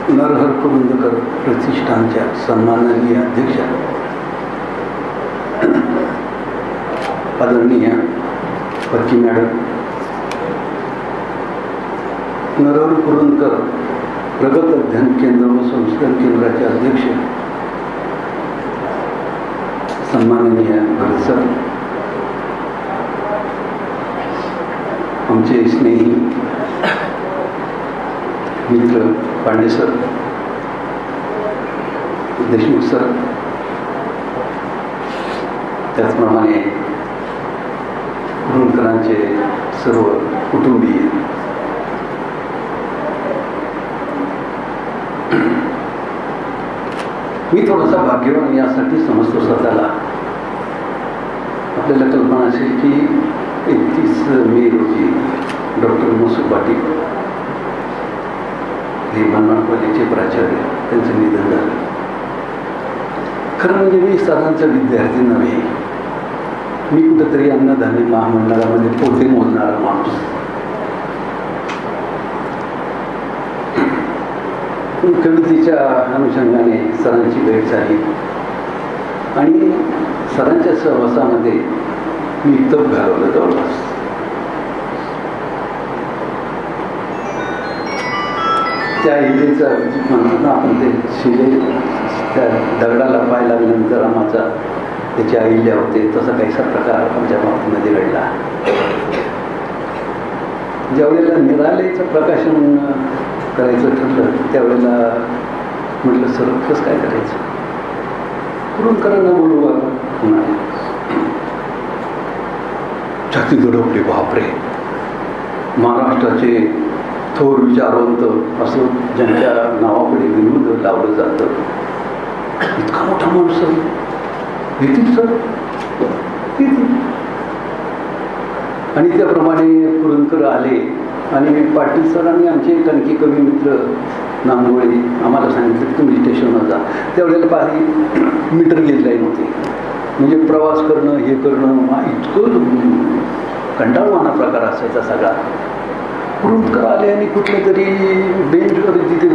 नरहर कुरुंदकर प्रतिष्ठानच्या सन्माननीय अध्यक्षा आदरणीय पक्की मॅडम, नरहर कुरुंदकर प्रगत अध्ययन केंद्र व संशोधन केंद्राचे अध्यक्ष सन्माननीय भरत सर, आमचे स्नेही मित्र पांडे सर, देशमुख सर, त्याचप्रमाणे कुरुंदकरांचे सर्व कुटुंबीय, मी थोडासा भाग्यवान यासाठी समजतो स्वतःला. आपल्याला कल्पना असेल की 31 मे रोजी डॉक्टर मसू पाटील हे मनमाड कॉलेजचे प्राचार्य, त्यांचं निधन झालं. खरं म्हणजे मी साधारणचा विद्यार्थी नव्हे, मी कुठंतरी अन्नधान्य महामंडळामध्ये पोते मोजणारा माणूस. कवितेच्या अनुषंगाने सरांची भेट झाली आणि सरांच्या सहवासामध्ये मी तप घालवलं जवळपास. त्या इलेचा म्हणतो ना आपण, ते शिले त्या दगडाला पाय लागल्यानंतर आम्हाचा त्याच्या अहिल्या होते, तसा काहीसा प्रकार आमच्या बाबतीमध्ये घडला. ज्यावेळेला निरालेचं प्रकाशन करायचं ठरलं त्यावेळेला म्हटलं सर कसं काय करायचं, कुरुंदकरांना बोलू पुन्हा. छाती दडपली, बापरे, महाराष्ट्राचे थोर विचारवंत असं ज्यांच्या नावाकडे विरोध लावलं जातं, इतका मोठा माणूस येतील सर, येतील. आणि त्याप्रमाणे कुरुंदकर आले आणि पाटील सरांनी आमचे कणकी कवी मित्र नामगोळे आम्हाला सांगितलं की तुम्ही स्टेशनवर जा. त्यावेळेला काही मीटर गेजलाही नव्हते, म्हणजे प्रवास करणं हे करणं इतकं कंटाळवाणा प्रकार असायचा सगळा. कुरुंदकर आले आणि कुठल्या तरी बेंचवर तिथे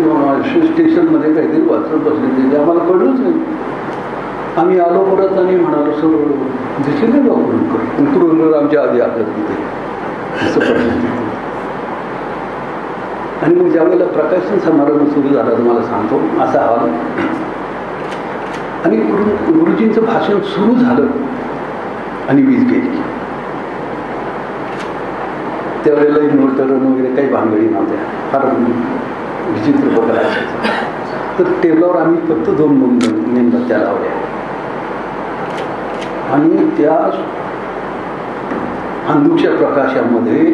स्टेशनमध्ये काहीतरी वाचत बसले, ते आम्हाला कळलंच नाही. आम्ही आलो परत आणि म्हणालो सर दिसेल नाही बा कुरुंदकर, पण कुरुंदकर आमच्या आधी आपल्याला तिथे असं परिस्थिती. आणि मग ज्यावेळेला प्रकाशन समारंभ सुरू झाला तुम्हाला सांगतो असा हवाल, आणि गुरुजींचं भाषण सुरू झालं आणि वीज गेली. त्यावेळेला इन्व्हर्टर वगैरे काही भानगडी नव्हत्या, फार विचित्र प्रकार असायचा. तर टेबलावर आम्ही फक्त 2 मेणबत्त्या लावल्या आणि त्या अंधुकच्या प्रकाशामध्ये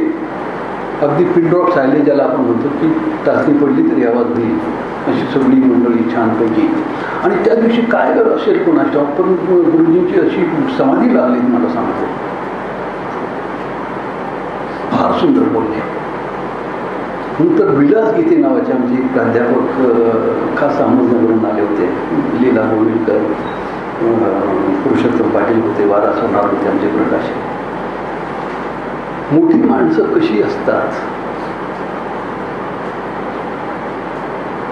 अगदी पिनड्रॉप सायले ज्याला आपण म्हणतो की टाचणी पडली तरी आवाज होईल अशी सगळी मंडळी छानपैकी. आणि त्या दिवशी काय असेल कोणाच्या, पण गुरुजींची अशी समाधी लागली मला सांगतो, फार सुंदर बोलले. नंतर विलास गीते नावाचे आमचे प्राध्यापक खास अहमदनगरहून आले होते, लीला गोविलकर, पुरुषोत्तम पाटील होते, वारा सोनार होते आमचे प्रकाश. मोठी माणसं कशी असतात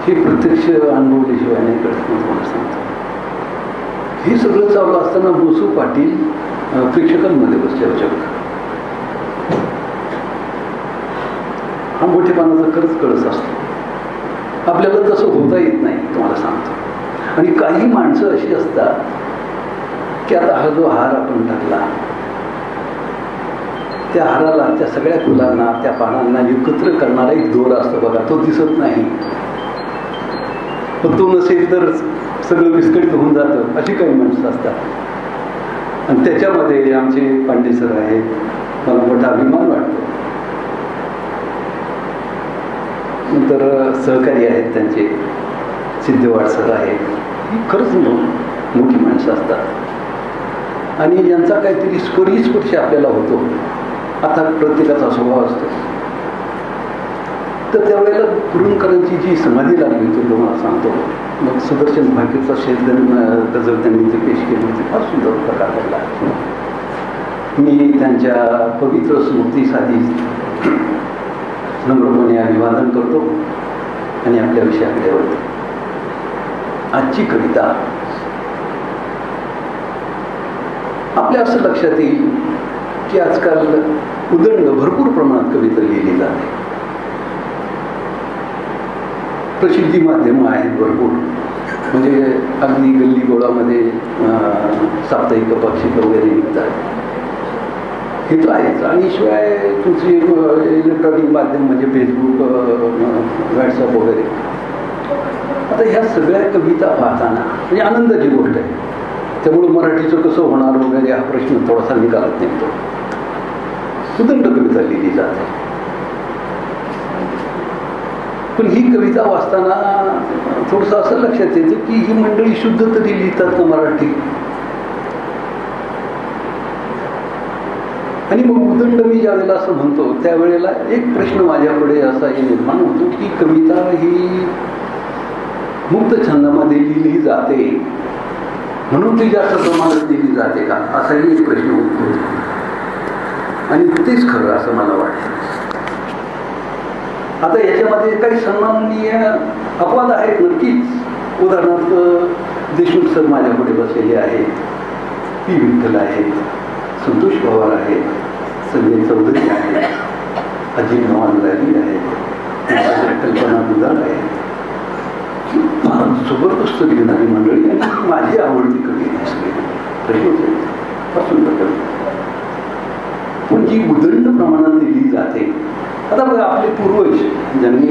हे प्रत्यक्ष अनुभवल्याशिवाय नाही कळत. मला सांगतो हे सगळं चालू असताना मसू पाटील प्रेक्षकांमध्ये बसले होते. हा मोठेपणाचा खरंच कळस असतो, आपल्याला तसं होता येत नाही तुम्हाला सांगतो. आणि काही माणसं अशी असतात की आता हा जो हार आपण टाकला त्या हाराला, त्या सगळ्या फुलांना, त्या पानांना एकत्र करणारा एक दोर असतो बघा, तो दिसत नाही, पण तो नसेल तर सगळं विस्कळीत होऊन जातं. अशी काही माणसं असतात आणि त्याच्यामध्ये आमचे पांडे सर आहेत, मला मोठा अभिमान वाटतो. नंतर सहकारी आहेत त्यांचे सिद्धवाड सर आहेत, ही खरंच मोठी माणसं असतात आणि यांचा काहीतरी स्पर्श आपल्याला होतो. आता प्रत्येकाचा स्वभाव असतो. तर त्यावेळेला कुरुंदकरांची जी समाधी लागली होती तुम्हाला सांगतो, मग सुदर्शन भाग्यचा गजल त्यांनी जे पेश केली होती, फार सुंदर प्रकार घडला. मी त्यांच्या पवित्र स्मृतीसाठी नम्रपणे अभिवादन करतो आणि आपल्या विषयाकडे वळतो. आजची कविता आपल्या असं लक्षात येईल की आजकाल उदंड भरपूर प्रमाणात कविता लिहिली जाते. प्रसिद्धी माध्यमं आहेत भरपूर, म्हणजे अगदी गल्ली गोळामध्ये साप्ताहिक पाक्षिक वगैरे निघतात, हे तर आहेच. आणि शिवाय तुमची इलेक्ट्रॉनिक माध्यम म्हणजे फेसबुक, व्हॉट्सअप वगैरे. आता ह्या सगळ्या कविता पाहताना म्हणजे आनंदाची गोष्ट आहे. त्यामुळं मराठीचं कसं होणार वगैरे हा प्रश्न थोडासा निकालात निघतो. उदंड कविता लिहिली जाते. पण ही कविता वाचताना थोडंसं असं लक्षात येतं की ही मंडळी शुद्ध तरी लिहितात का मराठी. आणि मग उदंड मी ज्यावेळेला असं म्हणतो त्यावेळेला एक प्रश्न माझ्याकडे असा निर्माण होतो की कविता ही मुक्त छंदामध्ये लिहिली जाते म्हणून ती जास्त प्रमाणात लिहिली जाते का, असाही एक प्रश्न उद्भवतो. आणि तेच खरं असं मला वाटतं. आता याच्यामध्ये काही सन्माननीय अपवाद आहेत नक्कीच. उदाहरणार्थ देशमुख सर माझ्यापुढे बसलेले आहेत, पी विठ्ठल आहेत, संतोष पवार आहेत, संजय चौधरी आहेत, अजित नवानलारी आहेत, कल्पना दुधाळ आहेत. फार जबरदस्त लिहिणारी मंडळी आणि माझी आवडती कवी असली फार सुंदर कवी. पण जी उदंड प्रमाणात लिहिली जाते. आता बघा आपले पूर्वज ज्यांनी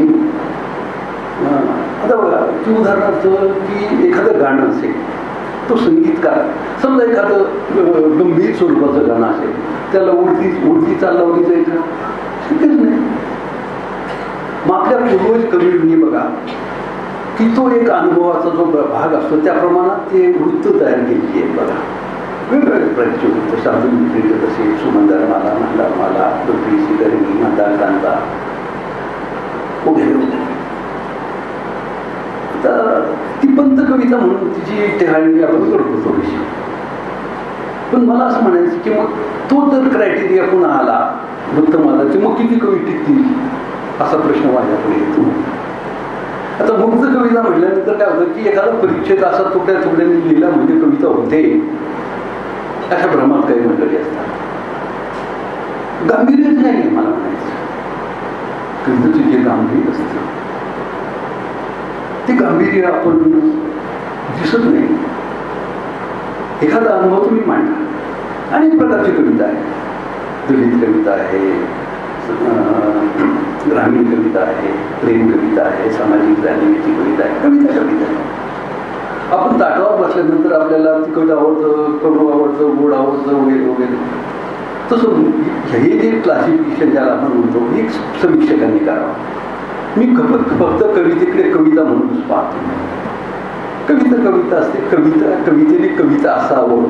आता बघा की उदाहरणार्थ की एखादं गाणं असेल, तो संगीतकार समजा एखादं गंभीर स्वरूपाचं गाणं असेल, त्याला उडती चाल लावली जाईल का, शक्यच नाही. मग आपल्या पूर्वज कवींनी बघा की तो एक अनुभवाचा जो भाग असतो त्या प्रमाणात ते वृत्त तयार केलेली आहेत. बघा वेगवेगळे प्रकारचे वृत्त, शार्दूल क्रिकेट असेल, सुमंदारमाला, मंदारमाला, पृथ्वीची गर्मी, मंदारकांता वगैरे वगैरे. तर ती पंत कविता म्हणून तिची टेहाळणी आपण करतो थोडीशी. पण मला असं म्हणायचं की मग तो जर क्रायटेरिया पुन्हा आला वृत्तमालाचे, मग किती कवी टिकतील असा प्रश्न माझ्याकडे येतो. आता मुक्त कविता म्हटल्यानंतर काय होतं की एखादा परिच्छेद असा तुकड्या तुकड्याने लिहिला म्हणजे कविता होते, अशा भ्रमात काही मंडळी असतात. गांभीर्यच नाही मला म्हणायचं. कवितेचे जे गांभीर्य असतं ते गांभीर्य आपण दिसत नाही. एखादा अनुभव तुम्ही मांडा. अनेक प्रकारची कविता आहे. दलित कविता आहे, ग्रामीण कविता आहे, प्रेम कविता आहे, सामाजिक जाणीवेची कविता आहे. कविता आहे. आपण ताटावर बसल्यानंतर आपल्याला तिखट आवडतं, कडू आवडतं, गोड आवडतं वगैरे वगैरे. तसं हे जे क्लासिफिकेशन ज्याला आपण म्हणतो हे समीक्षकांनी करावं. मी फक्त कवितेकडे कविता म्हणूनच पाहतो. कविता असते. कवितेने कविता असावं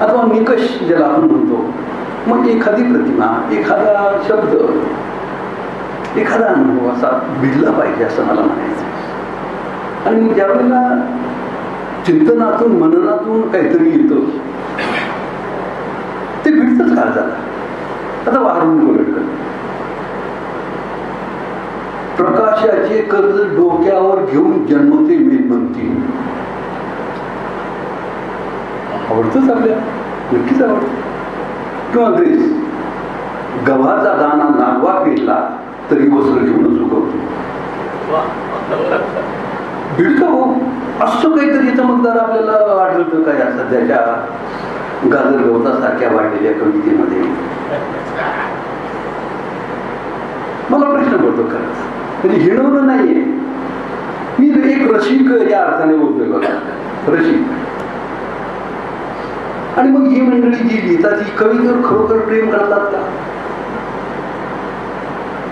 अथवा निकष ज्याला आपण म्हणतो. मग एखादी प्रतिमा, एखादा शब्द, एखादा अनुभव असा भिडला पाहिजे असं मला म्हणायचं. आणि मग ज्यावेळेला चिंतनातून मननातून काहीतरी येतं ते भिडतच काळ झाला. आता वारून बोलत प्रकाशाचे कर्ज डोक्यावर घेऊन जन्मते मेणबत्ती. आवडतंच आपल्या, नक्कीच आवडतं. किंवा ग्रेस गव्हाचा दाना नागवा पेरला तरी वस्त्र घेऊनच उगवतो. भिडतं हो. असं काहीतरी चमकदार आपल्याला आढळतं का या सध्याच्या गाजर गवतासारख्या वाढलेल्या कवितेमध्ये. मला प्रश्न पडतो खरंच. म्हणजे हिणवणं नाहीये, मी एक रसिक या अर्थाने बोलतोय बघा, रसिक. आणि मग ही मंडळी जी लिहितात ही कवितेवर खरोखर प्रेम करतात का.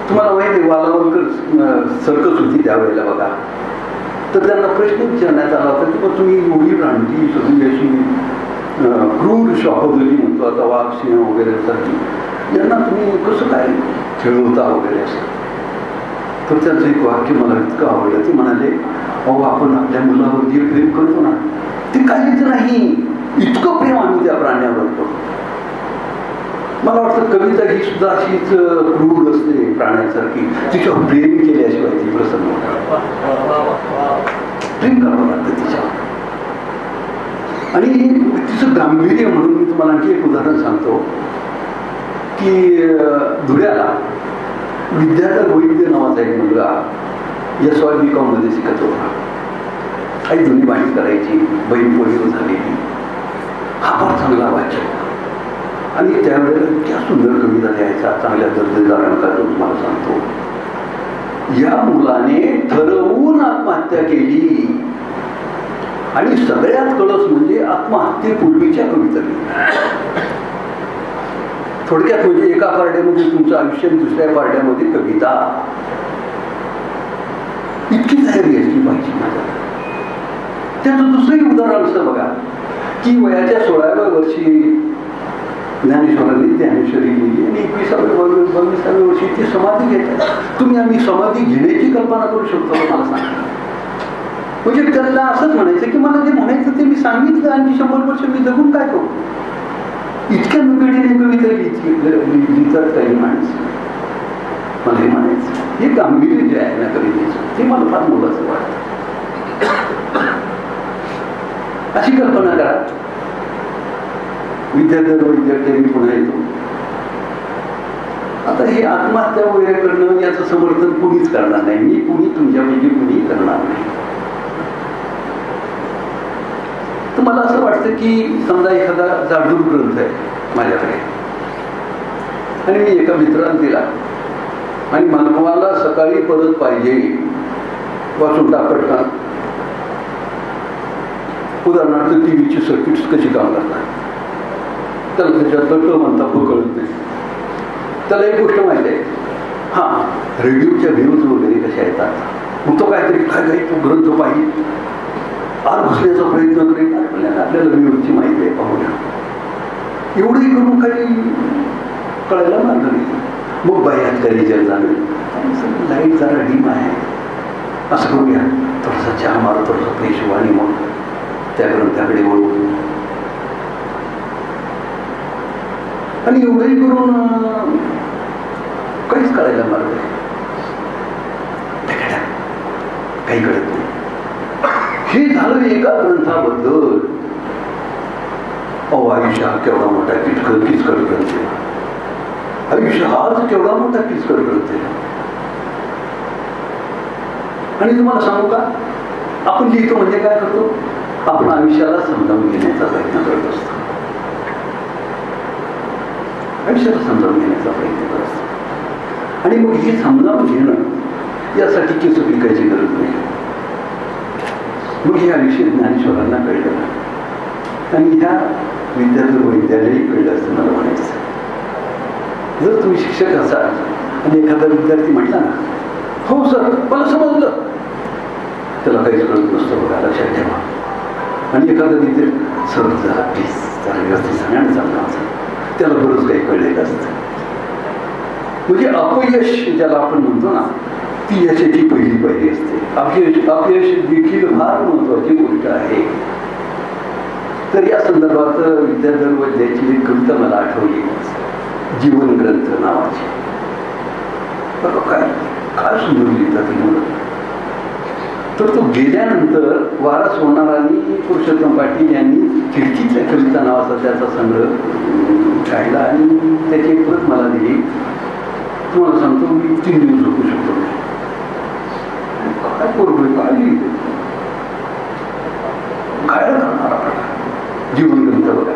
तुम्हाला माहिती आहे वालावलकर सर्कस होती त्यावेळेला बघा, तर त्यांना प्रश्न विचारण्यात आला होता की मग तुम्ही एवढी रानटी सगळी अशी क्रूर शॉपदली म्हणतो आता वाघ सिंह वगैरे सारखी, यांना तुम्ही कसं काय खेळवता वगैरे असं. तर त्यांचं एक वाक्य मला इतकं आवडलं. ते म्हणाले, अहो आपण आपल्या मुलावर जे प्रेम करतो ना ते काहीच नाही, इतकं प्रेम आम्ही त्या प्राण्यावर करतो. मला वाटतं कविता ही सुद्धा अशीच क्रूर असते प्राण्यासारखी, तिच्यावर प्रेम केल्याशिवाय ती प्रसन्न होतात. प्रेम करावं लागतं तिच्यावर. आणि तिचं गांभीर्य म्हणून मी तुम्हाला आणखी एक उदाहरण सांगतो की धुळ्याला विद्याधर वैद्य नावाचा एक मुलगा SYBCom मध्ये शिकत होता. काही जुनी बाणी करायची, बहीण पोळीवर झालेली, हा फार चांगला वाचक आणि त्यावेळेला इतक्या सुंदर कविता लिहायचा, चांगल्या दर्जेदार अंकाचा तुम्हाला सांगतो. या मुलाने ठरवून आत्महत्या केली आणि सगळ्यात कळस म्हणजे आत्महत्येपूर्वीच्या कविता लिहिल्या. थोडक्यात म्हणजे एका पारड्यामध्ये तुमचं आयुष्य, दुसऱ्या पारड्यामध्ये कविता. इतकी तयारी असली पाहिजे माझ्या. त्याचं दुसरंही उदाहरण असं बघा की वयाच्या 16व्या वर्षी ज्ञानेश्वरांनी ज्ञानेश्वरी लिहिली आणि 21व्या वर्षी ती समाधी घेतात. तुम्ही आम्ही समाधी घेण्याची कल्पना करू शकतो मला सांगा. म्हणजे त्यांना असंच म्हणायचं की मला जे म्हणायचं ते मी सांगितलं, आणखी 100 वर्ष मी जगून काय करू. इतक्या नुकडीने कविता लिहितात काही माणसं. मला हे म्हणायचं, हे गांभीर्य जे आहे ना कवितेचं, ते मला फार मोलाचं वाटतं. अशी कल्पना करा, विद्यार्थी पुन्हा येतो. आता हे आत्महत्या वगैरे करणं याचं समर्थन कुणीच करणार नाही. मी कुणी तुमच्यापैकी कुणी करणार नाही. तर मला असं वाटतं की समजा एखादा जाडूर ग्रंथ आहे माझ्याकडे आणि मी एका मित्राला दिला आणि मला सकाळी परत पाहिजे, वाचून टाकटका. उदाहरणार्थ टीव्हीची सर्किट्स कशी काम करतात, त्याला त्याच्यातलं क म्हणता कळत नाही. त्याला एक गोष्ट माहिती आहे, हां रेडिओच्या व्ह्यूज वगैरे कशा येतात, मग तो काहीतरी काय तो ग्रंथ पाहिजे, आत घुसण्याचा प्रयत्न करेल. आपल्याला व्ह्यूजची माहिती आहे, पाहूया. एवढंही करून काही कळायला मार्ग नाही. मग बाह्यात काही जग जाणवेल, लाईट जरा डीम आहे, असं करूया, थोडासा चहा मारू, थोडासा फ्रेश व्हा आणि मग त्या ग्रंथाकडे वळू. आणि एवढंही करून काहीच कळायला मार्ग नाही, काही कळत नाही. हे झालं एका ग्रंथाबद्दल. आयुष्य हा केवढा मोठा किचकट ग्रंथ आहे. आयुष्य हाच केवढा मोठा किचकट ग्रंथ आहे. आणि तुम्हाला सांगू का, आपण लिहितो म्हणजे काय करतो, आपण आयुष्याला समजावून घेण्याचा प्रयत्न करत असतो. आयुष्याला समजावून घेण्याचा प्रयत्न करत असतो. आणि मग हे समजावून घेणं यासाठी केस विकायची गरज नाही. मग हे आयुष्य ज्ञानेश्वरांना कळलं आणि ह्या विद्यालयही कळलं असतं मला म्हणायचं. जर तुम्ही शिक्षक असाल आणि एखादा विद्यार्थी म्हटला ना, हो सर मला समजलं, त्याला काहीच कळत नसतं बघा, लक्षात ठेवा. आणि एखादा विद्यार्थी सर जरा प्लीज जरा व्यवस्थित सांगा चांगला असं, त्याला बरंच काही कळलेलं असतं. म्हणजे अपयश ज्याला आपण म्हणतो ना, ती यशाची पहिली पायरी असते. अपयश देखील फार महत्वाची गोष्ट आहे. तर या संदर्भात विद्याधर वैद्याची एक कविता मला आठवली, जीवन ग्रंथ नावाची. काय काय सुंदर लिहितात मुलं. तर तो गेल्यानंतर वारा सोनारांनी पुरुषोत्तम पाटील यांनी खिडकीच्या कविता नावाचा त्याचा संग्रह काढला आणि त्याची एक प्रत मला दिली. तुम्हाला सांगतो, मी 3 दिवस झोपू शकतो. काय करू, काय लिहितो, काय करणार आपण. जीवन ग्रंथ बघा,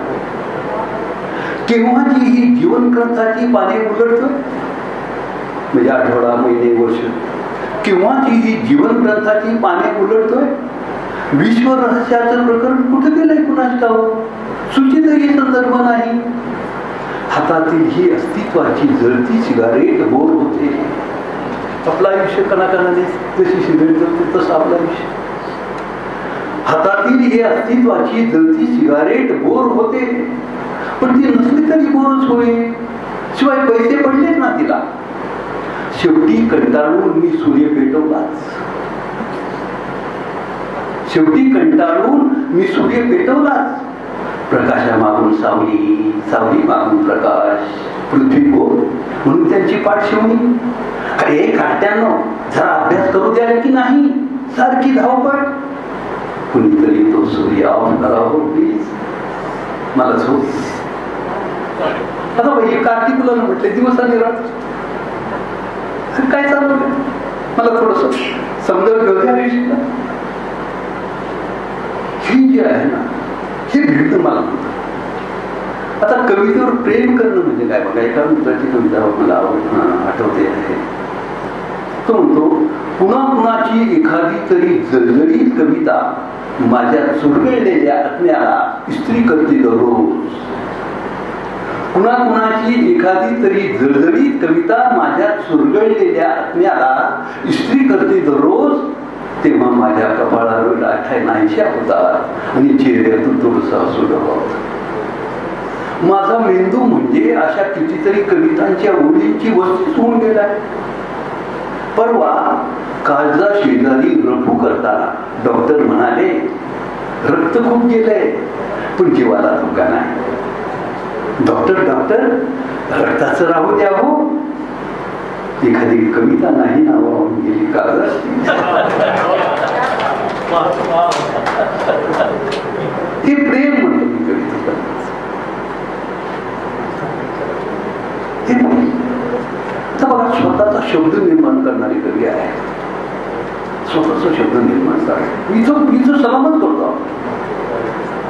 केव्हाची ही जीवन ग्रंथाची पाने उलटतो, म्हणजे आठवडा, महिने, वर्ष, केव्हाची ही जीवन ग्रंथाची पाने उलटतोय. विश्व रहस्याचं प्रकरण कुठे गेलंय कुणाच ठाऊक, सूचितही संदर्भ नाही. हातातील ही अस्तित्वाची जळती सिगारेट बोर होते. आपलं आयुष्य कणाकणाने जशी सिगारेट जळते तसं आपलं आयुष्य. हातातील ही अस्तित्वाची जळती सिगारेट बोर होते, पण ती नसली तरी बोरच होईल, शिवाय पैसे पडलेत ना तिला. शेवटी कंटाळून मी सूर्य पेटवलाच. शेवटी कंटाळून मी सूर्य पेटवलाच. प्रकाशामागून सावली, सावली मागून प्रकाश, पृथ्वी गोल म्हणून त्यांची पाठ शिवणी. अरे काट्यांनो, जरा अभ्यास करू द्याल की नाही? सारखी धावपळ. कुणीतरी तो सूर्य ऑफ करावं प्लीज. मला झोप. आता भाई कार्तिकुला म्हटले दिवसांनी राहत काय चालू आहे, मला थोडस समजावून घेऊ द्या विषयीला. ही जी आहे ना, हे भेटतं मला. आता कवितेवर प्रेम करणं म्हणजे काय बघा. एका मित्राची कविता मला आठवते आहे. तो म्हणतो, पुन्हा कुणाची एखादी तरी जळजळीत कविता माझ्या चुरगळलेल्या आत्म्याला इस्त्री करते दररोज. कुणा कुणाची एखादी तरी जळजळीत कविता माझ्या चुरगळलेल्या आत्म्याला इस्त्री करते दररोज. तेव्हा माझ्या कपाळावर आठ्या नाहीशा होतात आणि चेहऱ्यातून थोडसा असू होता. माझा मेंदू म्हणजे अशा कितीतरी कवितांच्या ओळींची वस्तीच होऊन गेलाय. परवा काळजा शेजारी रफू करताना डॉक्टर म्हणाले, रक्त खूप गेलंय पण जीवाला धोका नाही. डॉक्टर डॉक्टर रक्ताचं राहू द्या हो. एखादी कविता नाही नावावरून गेली काळजाची. हे प्रेम म्हणतो मी कविता. हे नाही तर बघा, स्वतःचा शब्द निर्माण करणारी कवी आहे. स्वतःचा शब्द निर्माण करा. इथं सलामच करतो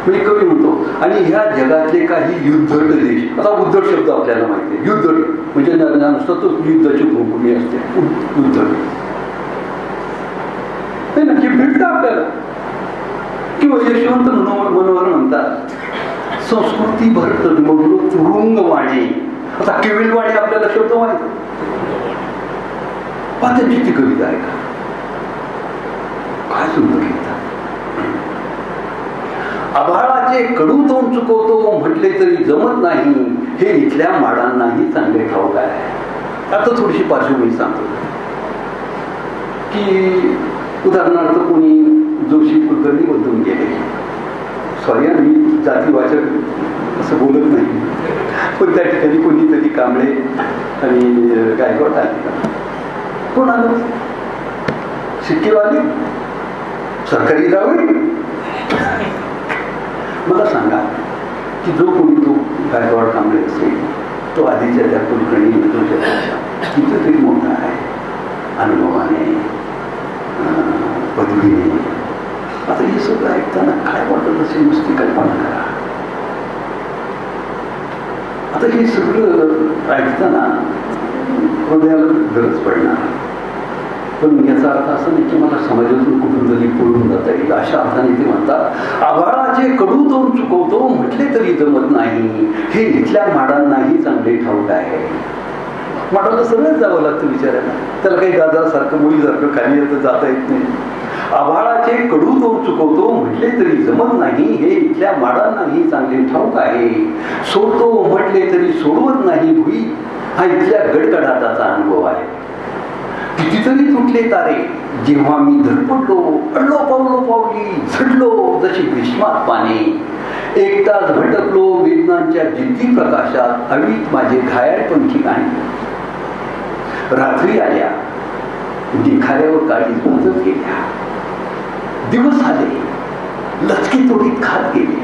मी कवी म्हणतो. आणि ह्या जगातले काही युद्धट देश, आता उद्धट शब्द आपल्याला माहिती आहे. युद्धट म्हणजे नुसतं युद्धाची भूमी असते. युद्धट ते नक्की भेटतं आपल्याला. किंवा यशवंत मनोहर म्हणतात, संस्कृती भरत मगलो तुरुंग वाणी. आता केविल वाणी आपल्याला शब्द माहिती. त्यांची ती कविता आहे का, काय सुंदर लिहितात. आभाळाचे कडू तोंड चुकवतो म्हटले तरी जमत नाही, हे इथल्या माडांनाही चांगले ठाऊक आहे. आता थोडीशी पार्श्वभूमी सांगतो की उदाहरणार्थ कोणी जोशी कुलकर्णी बदलून गेले. सॉरी मी जातीवाचक असं बोलत नाही, पण त्या ठिकाणी कोणीतरी कांबळे आणि गायकवाड आले. कोण आलं? शिक्केवाले, सरकारी जावे. मला सांगा की जो कोणी तो गायकवाड कांबळे असेल, तो आधीच्या त्या कुलकर्णी कितीतरी मोठा आहे, अनुभवाने, पदवीने. आता हे सगळं ऐकताना काय वाटत असेल, नुसती कल्पना करा. आता हे सगळं ऐकताना हृदयाला गरज पडणार. पण याचा अर्थ असा नाही की मला समाजातून कुठून तरी पळून जाता येईल. अशा अर्थाने ते म्हणतात, आभाळाचे कडू तोंड चुकवतो म्हटले तरी जमत नाही, हे इथल्या माडांनाही चांगले ठाऊक आहे. माडाला सगळंच जावं लागतं विचारायला. त्याला काही गाजरासारखं मुलीसारखं खाली येतं जाता येत नाही. आभाळाचे कडू तोंड चुकवतो म्हटले तरी जमत नाही, हे इथल्या माडांनाही चांगले ठाऊक आहे. सोडतो म्हटले तरी सोडवत नाही भुई, हा इथल्या गडगडाटाचा अनुभव आहे. कितीतरी तुटले तारे जेव्हा मी धडपडलो, अडलो पावलो पावली, झडलो जशी भीष्मात पाने. एक तास भटकलो वेदनांच्या जिद्दी प्रकाशात, हवीत माझे घायाळ पंखी नाही. रात्री आल्या निखाऱ्यावर काळी मोजत गेल्या. दिवस आले लचकी तोडीत खात गेले.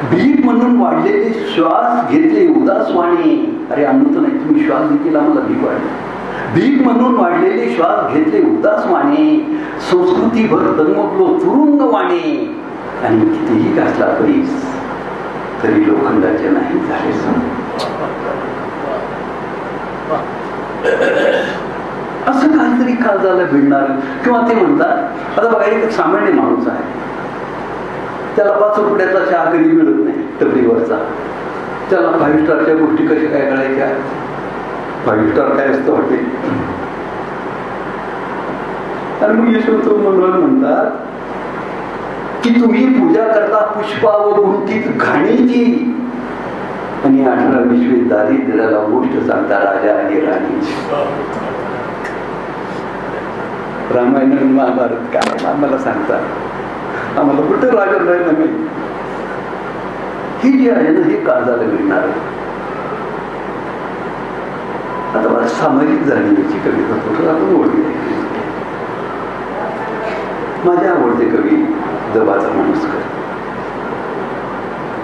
भीक म्हणून वाढलेले श्वास घेतले उदासवाणी. अरे अमृत नाही, तुम्ही श्वास देखील आम्हाला भीक वाढली. भीक म्हणून वाढलेले श्वास घेतले उदासवाणी, संस्कृतीभर तन्मगलो तुरुंगवाणी. आणि कितीही घासला परीस तरी लोखंडाचे नाही झाले. असं काहीतरी काळजाला भिडणार. किंवा ते म्हणतात, आता बघा एक सामान्य माणूस आहे, त्याला 5 रुपयाचा चहा कधी मिळत नाही टपरीवरचा. त्याला 5 स्टारच्या गोष्टी कशा काय कळायच्या. 5 स्टार काय असतं हॉटेल. आणि मग यशवंत मनोहर म्हणतात की तुम्ही पूजा करता पुष्पा व गुंतीत घाणीची, आणि 18-20 दारिद्र्याला गोष्ट सांगता राजा आणि राणीची. रामायण आणि महाभारत काय आम्हाला सांगतात, आम्हाला कुठे राजा राहिला नाही. हे जे आहे ना हे काळजाला मिळणार. आता मला सामाजिक जाणीवेची कविता थोडं आपण ओळखली. माझे आवडते कवी दबाचा माणूसकर.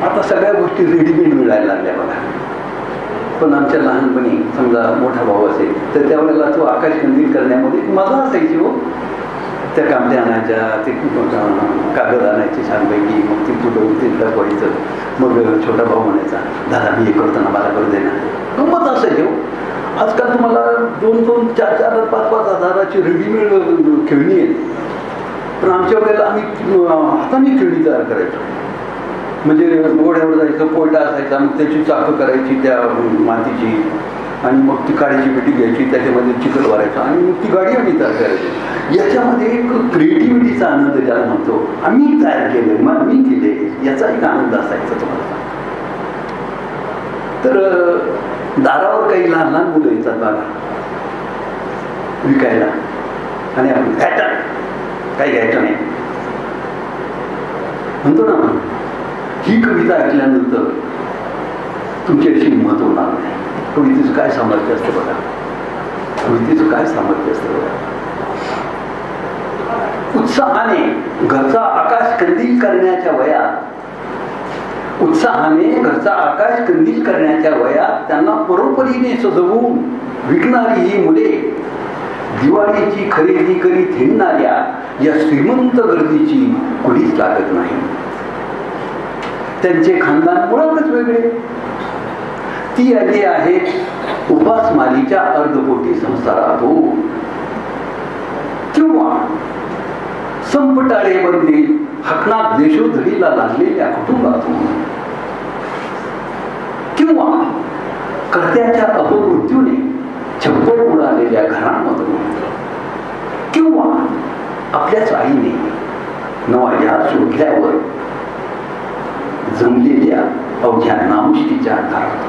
आता सगळ्या गोष्टी रेडीमेड मिळायला लागल्या बघा. पण आमच्या लहानपणी समजा मोठा भाऊ असेल तर त्यावेळेला तो आकाश कंदील करण्यामध्ये मजा असायची हो. त्या कामट्या आणायच्या, ते कागद आणायचे छानपैकी, मग ती फुटवून ते दाखवायचं. मग छोटा भाऊ म्हणायचा, दादा मी हे करताना मला करू दे ना. गंमत असायची हो. आजकाल तुम्हाला 2-2, 4-4, 5-5 हजाराची रेडीमेड खेळणी आहेत. पण आमच्या वेळेला आम्ही हाताने खेळणी तयार करायचो. म्हणजे ओढ्यावर जायचं, पोयटा असायचा, मग त्याची चाकं करायची त्या मातीची, आणि मग ती काळीची पेटी घ्यायची, त्याच्यामध्ये चिखल भरायचा आणि मग ती गाडी आम्ही तयार करायची. याच्यामध्ये एक क्रिएटिव्हिटीचा आनंद ज्याला म्हणतो, आम्ही तयार केले, मग मी केले, याचा एक आनंद असायचा तुम्हाला. तर दारावर काही लहान लहान मुलं येतात बघा विकायला, आणि आपण घ्यायचं काही घ्यायचं नाही म्हणतो ना आपण. ही कविता ऐकल्यानंतर तुमची अशी हिंमत होणार नाही. कवितेचं काय सामर्थ्य असतं बघा, कवितेचं काय सामर्थ्य असतं बघा. उत्साहाने घरचा आकाश कंदील करण्याच्या वयात, उत्साहाने घरचा आकाश कंदील करण्याच्या वयात त्यांना परोपरीने सजवून विकणारी ही मुले दिवाळीची खरेदी करीत हिंडणाऱ्या या श्रीमंत गर्दीची कुणीच लागत नाही. त्यांचे खानदान मुळातच वेगळे. ती आली आहे उपासमारीच्या अर्धपोटी संसारातून, किंवा संपटाळे बंदी हकनात देशोधडीला लागलेल्या कुटुंबातून, किंवा कर्त्याच्या अपमृत्यूने छप्पर उडालेल्या घरांमधून, किंवा आपल्याच आईने नवाया शोधल्यावर जमलेल्या अवघ्या नामुष्कीच्या आधारात.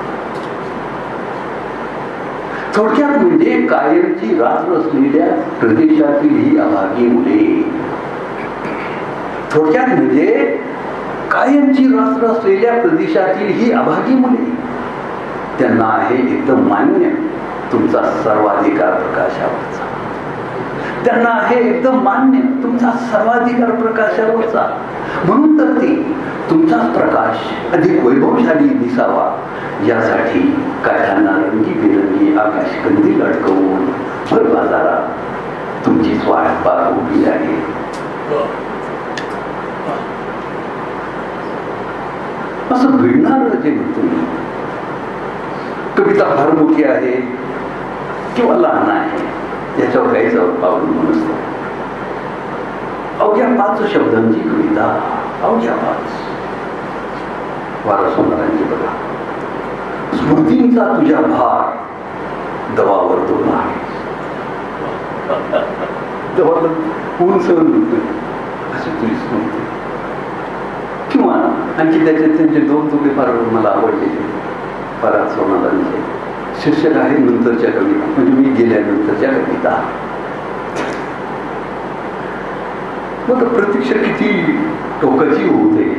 थोडक्यात म्हणजे कायमची रात्र असलेल्या प्रदेशातील ही अभागी मुले, थोडक्यात म्हणजे कायमची रात्र असलेल्या प्रदेशातील ही अभागी मुले, त्यांना आहे एकदम मान्य तुमचा सर्वाधिकार प्रकाशावरचा. त्यांना आहे एकदम मान्य तुमचा सर्वाधिकार प्रकाशावरचा. म्हणून तर ते तुमचाच प्रकाश अधिक वैभवशाली दिसावा यासाठी काठांना रंगीबेरंगी आकाश कंदील अडकवून भर बाजारात तुमची वाट पाहत उभी आहे. असं भिडणार जे म्हणतो मी, कविता फार मोठी आहे किंवा लहान आहे याच्यावर काही जबाब अवलंबून असतो. अवघ्या 5 शब्दांची कविता, अवघ्या 5. वारसोनारांची बघा. स्मृतींचा तुझ्या भार दवावर दोला, दवाला ऊन सहन होते अशी तुझी स्मृती. किंवा आणखी त्याच्यात त्यांचे 2 तुकडे फार मला आवडलेले वारसोनारांचे. शीर्षक आहे नंतरच्या कविता, म्हणजे मी गेल्यानंतरच्या कविता. मग प्रतीक्षा किती टोकाची होते.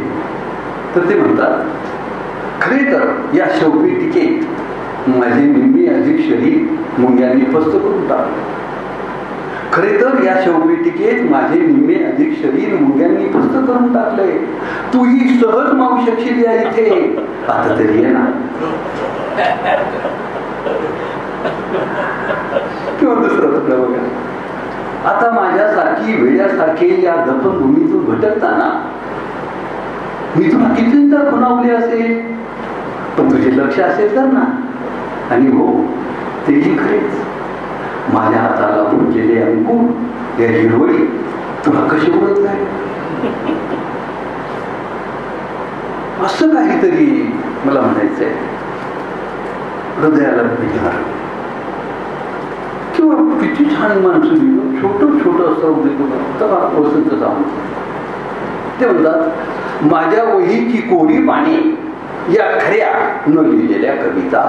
तर ते म्हणतात, खरे तर या शेवटी टीकेत माझे निम्मे अधिक शरीर मुंग्यांनी फस्त करून टाकले. खरे तर या शेवटी टीकेत माझे निम्मे अधिक शरीर मुंग्यांनी फस्त करून टाकले. तूही सहज मावू शकशील या इथे, आता तरी ये ना. किंवा दुसरं तुकडा बघा. आता माझ्यासारखी वेड्यासारखे या दफनभूमीतून भटकताना मी तुला कितींदा खुणावले असेल, पण तुझे लक्ष असेल तर ना. आणि हो, तेही खरेच. माझ्या हाताला फुटलेले अंकुर या हिरवळी तुला कशी ओळख नाही. असं काहीतरी मला म्हणायचंय, हृदयाला भेटणार. किंवा किती छान माणसं लिहिलं, छोटं छोटं असं देतो वसंत सावंत. ते म्हणतात, माझ्या वहीची कोरी पाणी या खऱ्या न लिहिलेल्या कविता.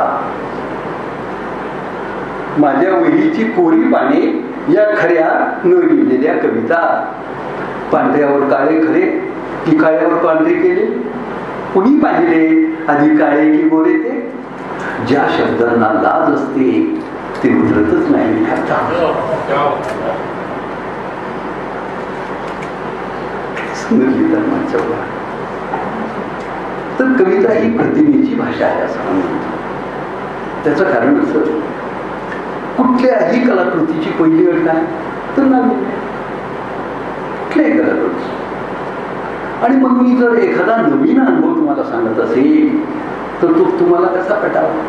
माझ्या वहीची कोरी पाने या खऱ्या न लिहिलेल्या कविता. पांढऱ्यावर काळे खरे की काळ्यावर पांढरे केले, कुणी पाहिले आधी काळे की गोरे ते? ज्या शब्दांना लाज असते ते उतरतच नाही. तर कविता ही प्रतिमेची भाषा आहे असं म्हणतो. त्याचं कारण असं, कुठल्याही कलाकृतीची पहिली अट काय तर नाविन्य. कुठल्याही कलाकृती. आणि मग मी जर एखादा नवीन अनुभव तुम्हाला सांगत असेल तर तो तुम्हाला कसा पटावा?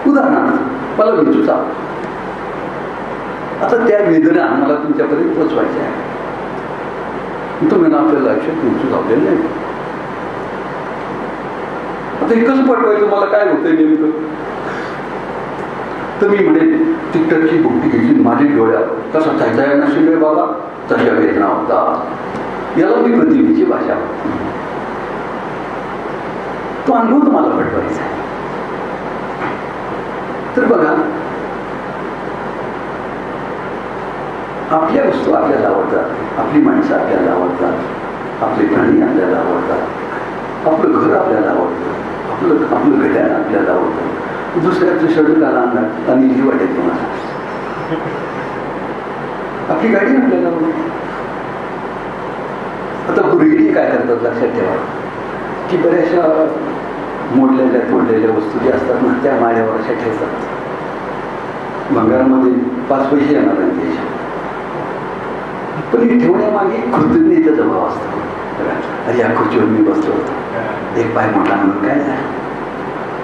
उदाहरणार्थ मला विंचू चावला. आता त्या वेदना मला तुमच्यापर्यंत पोचवायच्या आहे. तुम्ही आपल्याला आयुष्यात विंचू चावलेलं नाही. आता एकच पटवायचं मला काय होतंय नेमकं? तर मी म्हणेन तिकटची बुकटी घेतली माझी डोळ्यावर, कसा चायचा नशीब रे बाबा, तशा वेदना होता. याला मी प्रतिमेची भाषा. तो अनुभव तुम्हाला पटवायचा आहे. तर बघा, आपल्या वस्तू आपल्याला आवडतात, आपली माणसं आपल्याला आवडतात, आपले प्राणी आपल्याला आवडतात, आपलं घर आपल्याला आवडतं, आपलं घड्याळ आपल्याला आवडतं, दुसऱ्याचं शरीर आला आणि ही वाटेल तुम्हाला, आपली गाडी आपल्याला आवडते. आता गृहिणी काय करतात लक्षात ठेवा की बऱ्याचशा मोडलेल्या तोडलेल्या वस्तू ज्या असतात ना त्या माळ्यावर अशा ठेवतात. भंगारामध्ये 5 पैसे येणार नाही त्याच्या, पण हे ठेवण्यामागे कृतज्ञतेचा भाव असतो. अरे या खुर्चीवर मी बसलो होतो, एक पाय मोठा म्हणून काय झालं,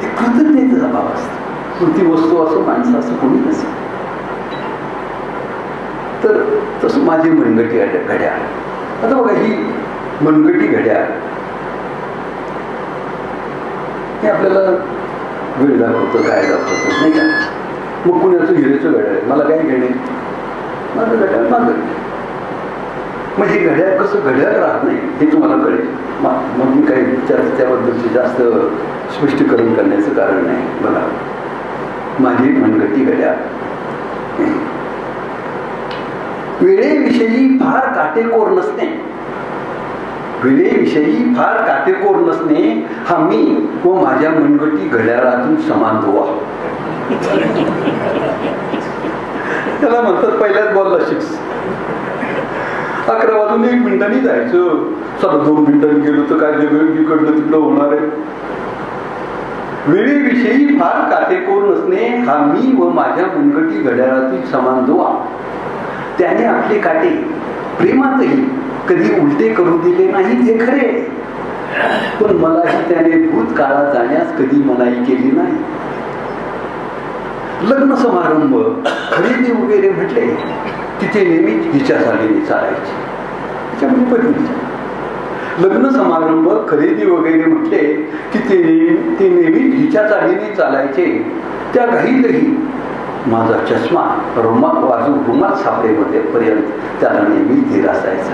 एक कृतज्ञतेचा भाव असतो. ती वस्तू असो, माणसं असो, कोणी नसो. तर तसं माझी मनगटी घड्याळ. आता बघा, ही मनगटी घड्याळ हे आपल्याला वेळ दाखवतं, काय दाखवतं नाही का? मग कुणाचं हिरेचं घड्याळ, मला काय घेणे, माझं घड्याळ माझं. मग हे घड्याळ कसं घड्याळ राहत नाही हे तुम्हाला कळेल. मग मी काही त्याबद्दलचे जास्त स्पष्टीकरण करण्याचं कारण नाही. बघा, माझी मनगटी घड्याळ वेळेविषयी फार काटेकोर नसणे, वेळेविषयी फार काटेकोर नसणे हा मी व माझ्या मनगटी घड्याळातून समान दुवा. त्याला म्हणतात पहिल्याच बॉलला 6. 11 वाजून 1 मिनिटांनी जायचं. चला 2 मिनिटांनी गेलो तर काय इकडलं तिकडं होणार आहे. वेळेविषयी फार काटेकोर नसणे हा मी व माझ्या मनगटी घड्याळातील समान दुवा. त्याने आपले काटे प्रेमातही कधी उलटे करू दिले नाही ते खरे, पण मलाही त्याने भूतकाळात जाण्यास कधी मनाई केली नाही. लग्न समारंभ, खरेदी वगैरे म्हटले की ते नेहमीच हिच्या चालीने चालायचे. त्याच्यामध्ये पत्नीच्या लग्न समारंभ, खरेदी वगैरे म्हटले की ते नेहमीच हिच्या चालीने चालायचे. त्या घाईतही माझा चष्मा रुमाल सापडेमध्ये पर्यंत त्याला नेहमी धीर असायचा.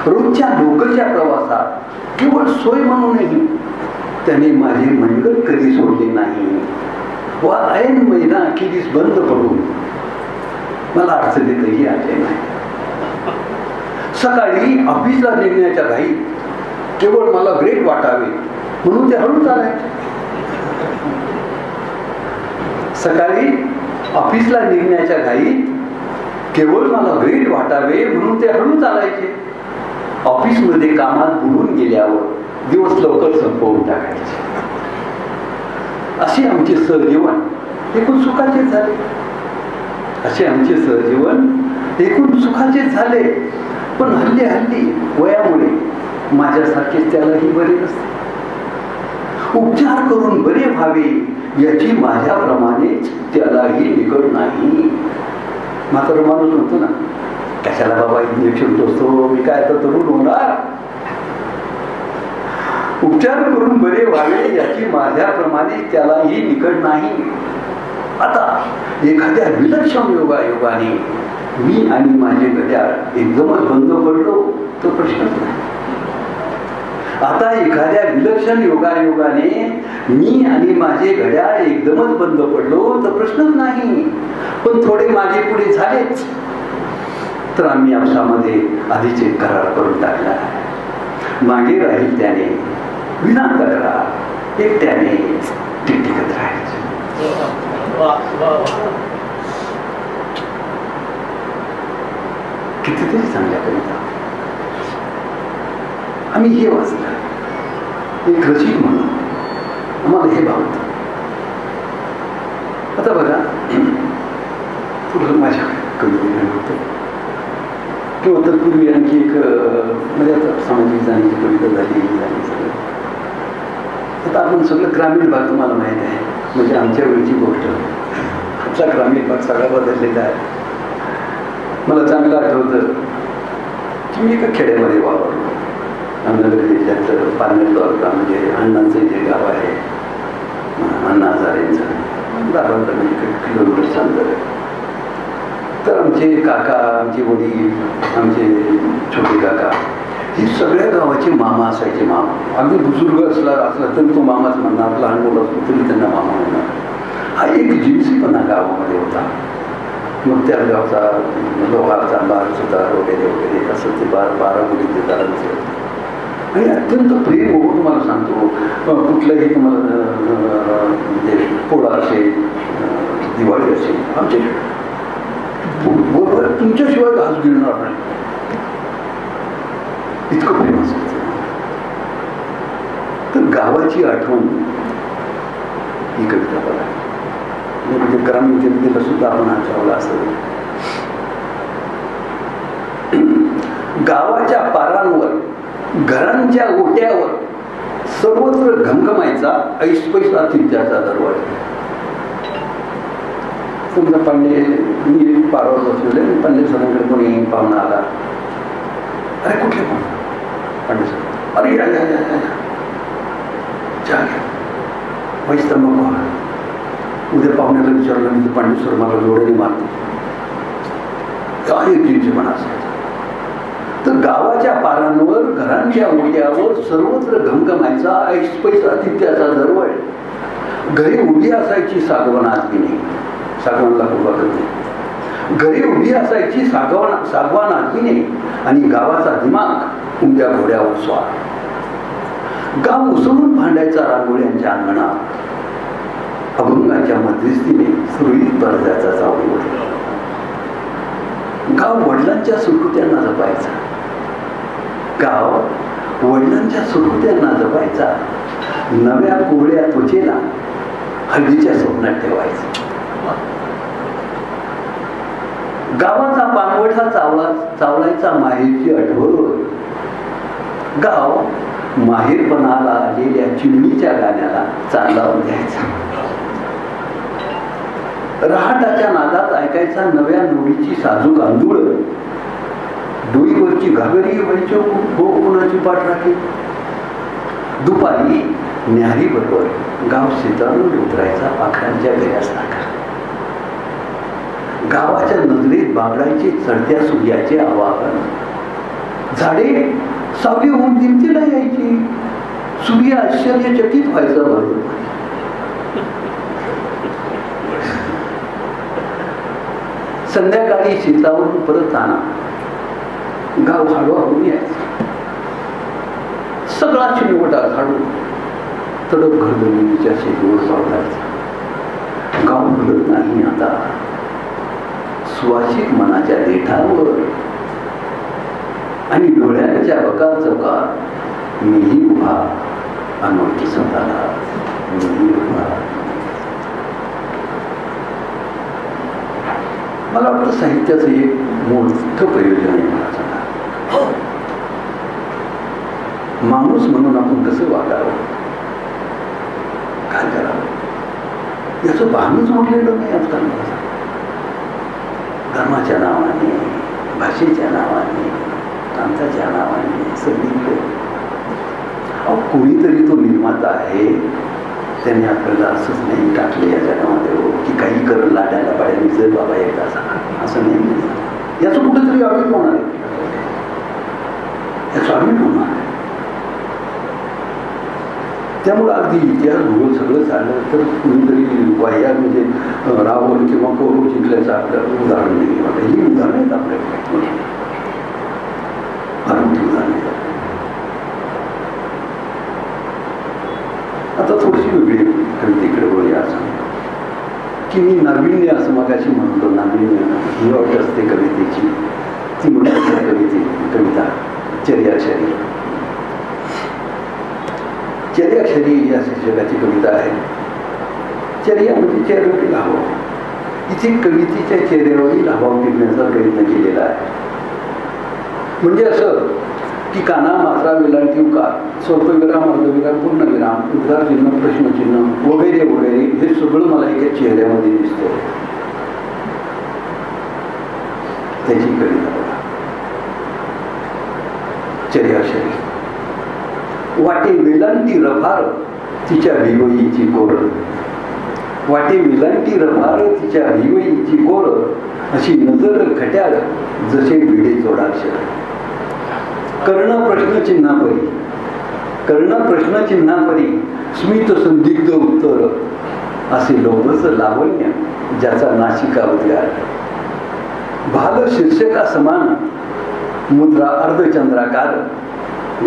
रोजच्या लोकलच्या प्रवासात केवळ सोय म्हणूनही त्याने माझे मनगट कधी सोडले नाही. व ऐन महिना अखेरीस बंद पडून मला अडचणीतही आले नाही. सकाळी ऑफिसला निघण्याच्या घाईत केवळ मला ग्रेट वाटावे म्हणून ते हळू चालायचे. सकाळी ऑफिसला निघण्याच्या घाईत केवळ मला ग्रेट वाटावे म्हणून ते हळू चालायचे. ऑफिसमध्ये कामात बुडून गेल्यावर दिवस लवकर संपवून टाकायचे. असे आमचे सहजीवन एकूण सुखाचे झाले. असे आमचे सहजीवन एकूण सुखाचे झाले. पण हल्ली वयामुळे माझ्यासारखेच त्यालाही बरे नसते. उपचार करून बरे व्हावे याची माझ्याप्रमाणेच त्यालाही निकड नाही. मात्र माणूस म्हणतो ना, कशाला बाबा इंजेक्शन टोचतो, मी काय तर तरुण होणार. उपचार करून बरे व्हावे याची माझ्याप्रमाणे त्यालाही निकड नाही. आता एखाद्या विलक्षण योगाने मी आणि माझे घड्याळ एकदमच बंद पडलो तो प्रश्नच नाही. आता एखाद्या विलक्षण योगाने मी आणि माझे घड्याळ एकदमच बंद पडलो तर प्रश्नच नाही. पण थोडे मागे पुढे झालेच तर आम्ही आपसामध्ये आधीच एक करार करून टाकला. मागे राहील त्याने विना तक्रार एकट्याने टिकटिकत राहायचं. कितीतरी चांगल्या कविता आम्ही हे वाचलं एक रसिक म्हणून आम्हाला हे भावतं. आता बघा पुढं माझ्या कवितेकडे होतं किंवा तत्पूर्वी आणखी एक म्हणजे आता सामाजिक जाणीची कविता झाली सगळं. आता आपण सगळं ग्रामीण भाग तुम्हाला माहीत आहे म्हणजे आमच्या वेळची गोष्ट. आमचा ग्रामीण भाग सगळा बदललेला आहे. मला चांगलं आठवतं की मी एका खेड्यामध्ये वावरलो. अहमदनगर जिल्ह्यात पारनेर तालुका म्हणजे अण्णांचं जे गाव आहे अण्णा हजारेंचं 10-15 किलोमीटरचं अंतर आहे. तर आमचे काका आमचे वडील आमचे छोटे काका हे सगळ्या गावाचे मामा असायचे. मामा अगदी बुजुर्ग असला तरी तो मामाच म्हणणार, लहान मुलं असलो तरी त्यांना मामा म्हणणार. हा एक जिन्सीपणा गावामध्ये होता. मग त्या गावचा लोहारचा बार सुतार वगैरे वगैरे असं ते 12 मुलीचे दारांचे आणि अत्यंत प्रेम हो. तुम्हाला सांगतो कुठलंही तुम्हाला म्हणजे पोळा असेल दिवाळी असेल आमच्या बरोबर तुमच्याशिवाय घास गिळणार नाही इतकं प्रेम असायचं. तर गावाची आठवण ही कविता बघा म्हणजे ग्रामीण जनतेला सुद्धा आपण आठवला असेल. गावाच्या पारांवर घरांच्या ओट्यावर सर्वत्र घमघमायचा ऐसपैसा तिच्याचा दरवाजा. समजा पांडे मी पारावर बसलेले पांडे सरांकडे कोणी पाहुणा आला. अरे कुठले पाहुणा? पांडे सर. अरे या या या या चहा घ्या पैसा मग उद्या पाहुण्याला विचारलं मी पांडे सर मला जोड्याने मारतो. काय जिन्सीपणा असायचा. तर गावाच्या पारांवर घरांच्या ओट्यावर सर्वत्र घमघमायचा ऐसपैसा तित्याचा दरवळ. घरी उभी असायची सागवानात की नाही सागवानला उभा करते. घरी उभी असायची सागवान आत्मीने आणि गावाचा दिमाग उंब्या घोड्यावर स्वार. गाव उसळून भांडायचा रांगोळ्यांच्या अंगणात. अभंगाच्या मध्यस्थीने सुरळीत पडद्याचा चावडी. गाव वडिलांच्या सुकृत्यांना जपायचा. गाव वडिलांच्या सुकृत्यांना जपायचा. नव्या कोवळ्या त्वचेला हळदीच्या स्वप्नात ठेवायचं. गावाचा पानवठा चावलायचा माहेरची आठवण. गाव माहेरपणाला आलेल्या चिमणीच्या गाण्याला चांगलावून द्यायचा. रहाटाच्या नादात ऐकायचा नव्या नोडीची साजूक आंदूळ. डोईवरची घागरी व्हायची कोणाची पाठ राखी. दुपारी न्याहारी बरोबर गाव शेतारून उतरायचा पाखरांच्या बेऱ्यासारखा. गावाच्या नजरेत बागडायचे चढत्या सूर्याचे आवाहन. झाडे सावली होऊन दिमतीला यायची. सूर्य आश्चर्यचकित व्हायचा बरोबर. संध्याकाळी शेतावरून परत आणा गाव हळूहळू यायचं. सगळा चिमवटा झाडून तडक घरजमिनीच्या शेतीवर पावलायचा. गाव भरत नाही आता सुवासिक मनाच्या देठावर आणि डोळ्यांच्या बकार चौकात मीही उभा अनोळखी स्वतःला मीही उभा. मला वाटतं साहित्याचं एक मोठं प्रयोजन आहे. मला सांगा माणूस म्हणून आपण कसं वागावं काय करावं याचं भानच उरलेलं नाही आजकाल. धर्माच्या नावाने भाषेच्या नावाने प्रांताच्या नावाने सगळीकडे कोणीतरी तो निर्माता आहे त्यांनी आपल्याला असंच नाही टाकले या जगामध्ये की काही करत लाटायला पाहिजे जर बाबा एकदा असं नाही. याचं कुठेतरी आम्ही होणार आहे. याचं आम्ही होणार आहे. त्यामुळं अगदी इतिहास भूगोल सगळं चाललं तर कुणीतरी वाह्या म्हणजे रावण किंवा कौरव जिंकल्याचं आपल्याला उदाहरण नाही. आता ही उदाहरण आहेत आपल्याकडे फार मोठी उदाहरण आहेत. आता थोडीशी वेगळी कवितेकडे बोलूया असं की मी नाविन्य असं मगाशी म्हणतो, नाविन्य ही वाट असते कवितेची, ती म्हणून कविता चर्याक्षरी. चर्याक्षरी या शीर्षकाची कविता आहे. चर्या म्हणजे चेहऱ्यावरील हावभाव. इथे कवितेच्या चेहऱ्यावरील हावभाव टिपण्याचा प्रयत्न केलेला आहे. म्हणजे असं की काना, मात्रा, वेलांटी, उकार, स्वल्पविराम, अर्धविराम, पूर्णविराम, उद्गार चिन्ह, प्रश्नचिन्ह वगैरे वगैरे हे सगळं मला एका चेहऱ्यामध्ये दिसतंय. त्याची कविता बघा. चर्याक्षरी. वाटे वेलांटी रभार तिच्या भिवईची कोर, वाटे वेलांटी रभार तिच्या भिवईची कोर, अशी नजर खट्याळ जसे विडे जोडाक्षर. कर्ण प्रश्नचिन्हापरी, कर्ण प्रश्नचिन्हापरी, स्मित संदिग्ध उत्तर, असे लोभस लावण्य ज्याचा नाशिका उद्गार. भाल शीर्षका समान मुद्रा अर्धचंद्राकार,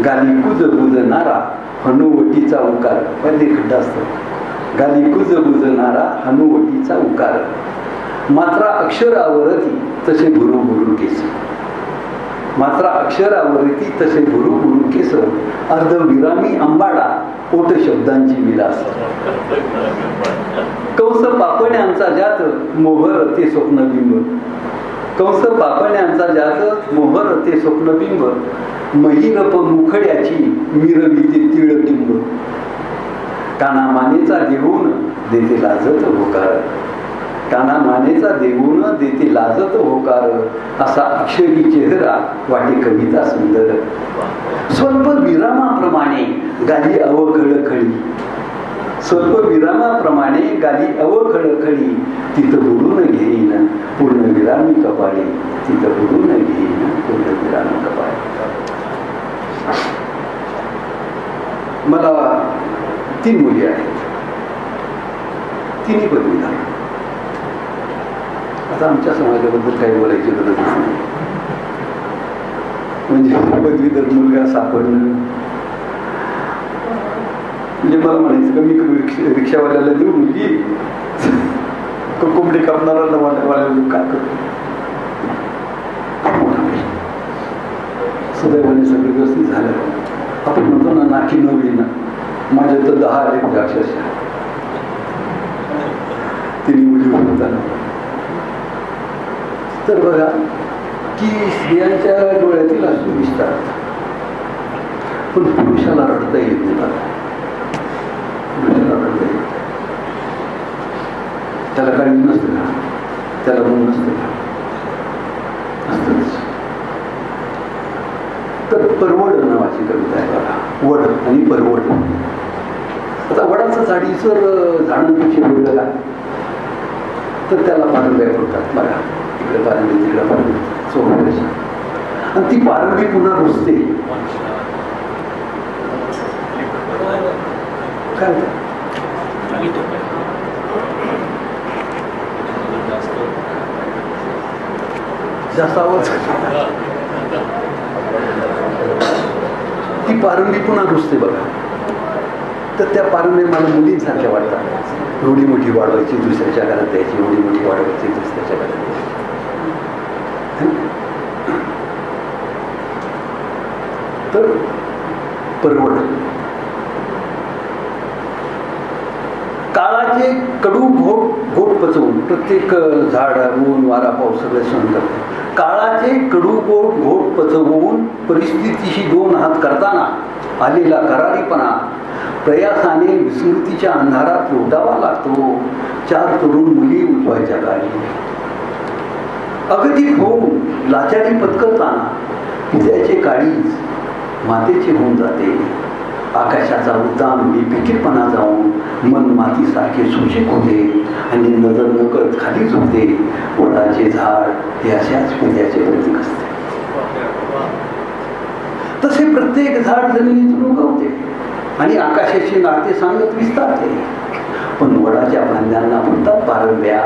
गाली कुज बुजणारा हनुवटीचा उकार. पहिले खड्डा असतो. गाली कुज बुजणारा हनुवटीचा उकार, मात्रा अक्षरावरती तसे भुरुभुरु केस, मात्रा अक्षरावरती तसे भुरुभुरु केस, अर्धविरामी आंबाडा ओठ शब्दांची विलास. कंस पापण्यांचा जात मोहर ते स्वप्नबिंब, कंस पापण्यांचा जात मोहर ते स्वप्नबिंब, महिरप मुखड्याची मिरविते तिळटिंब. काना मानेचा देऊन देते लाजत होकार, काना मानेचा देऊन देते लाजत होकार, असा अक्षरी चेहरा वाटे कविता सुंदर. स्वल्प विरामाप्रमाणे गाली अवखळखळी, स्वल्प विरामाप्रमाणे गाली अवखळखळी, तिथं बुडून घेईन पूर्णविरामी कपाळी, तिथं बुडून घेईन पूर्णविरामी कपाळी. मला 3 मुली आहेत, तिन्ही पदवीधर. आता आमच्या समाजाबद्दल काही बोलायची गरज नाही. म्हणजे पदवीधर मुलगा सापडणं म्हणजे मला म्हणायचं का मी रिक्षावाल्याला देऊ मुलगी, कोंबडी कापणारा वाल्याला काय करतो. सुदैवाने सगळं व्यवस्थित झालं. आपण म्हणतो ना नाकी नवली ना, माझ्या तर 10 आले अक्षरशः. तिन्ही मुली होताना तर बघा की स्त्रियांच्या डोळ्यातील अश्रू दिसतात, पण पुरुषाला रडता येत नाही. पुरुषाला रडता येत, त्याला काळजी नसतं का, त्याला मन नसतं का, असतंच. तर परवड नावाची कविता आहे बघा. वड आणि परवड. आता वडाचं झाडी जर झाडांपेक्षा वेगळं आहे तर त्याला पारंब्या फुटतात बघा. इकडे पारंबी तिकडे पारंबी सोबत, आणि ती पारंबी पुन्हा रुजते. काय जास्त आवाज, ती पारंबी पुन्हा रुजते बघा. तर त्या पारंब्या मला मुलींसारख्या वाटतात. एवढी मोठी वाढवायची, दुसऱ्याच्या घरात द्यायची, एवढी मोठी वाढवायची, दुसऱ्याच्या घरात द्यायची. तर परवड. काळाचे कडू घोट घोट पचवून प्रत्येक झाड, ऊन, वारा, पाऊस सगळे सहन करते. काळाचे कडू घोट पचवून परिस्थितीशी 2 हात करताना आलेला करारीपणा प्रयासाने विस्मृतीच्या अंधारात लोटावा लागतो. 4 तरुण मुली उजवायच्या काळी अगतिक होऊन लाचारी पत्करताना पित्याचे काळीज मातेचे होऊन जाते. आकाशाचा उद्दाम बेफिकीरपणा जाऊन मन मातीसारखे सुशिक होते आणि नजर नकळत खाली झुकते. वडाचे झाड हे अशाच पित्याचे प्रतीक असते. तसे प्रत्येक झाड जमिनीतून उगवते आणि आकाशाचे नाते सांगत विस्तारते. पण वडाच्या फांद्यांना म्हणतात पारंब्या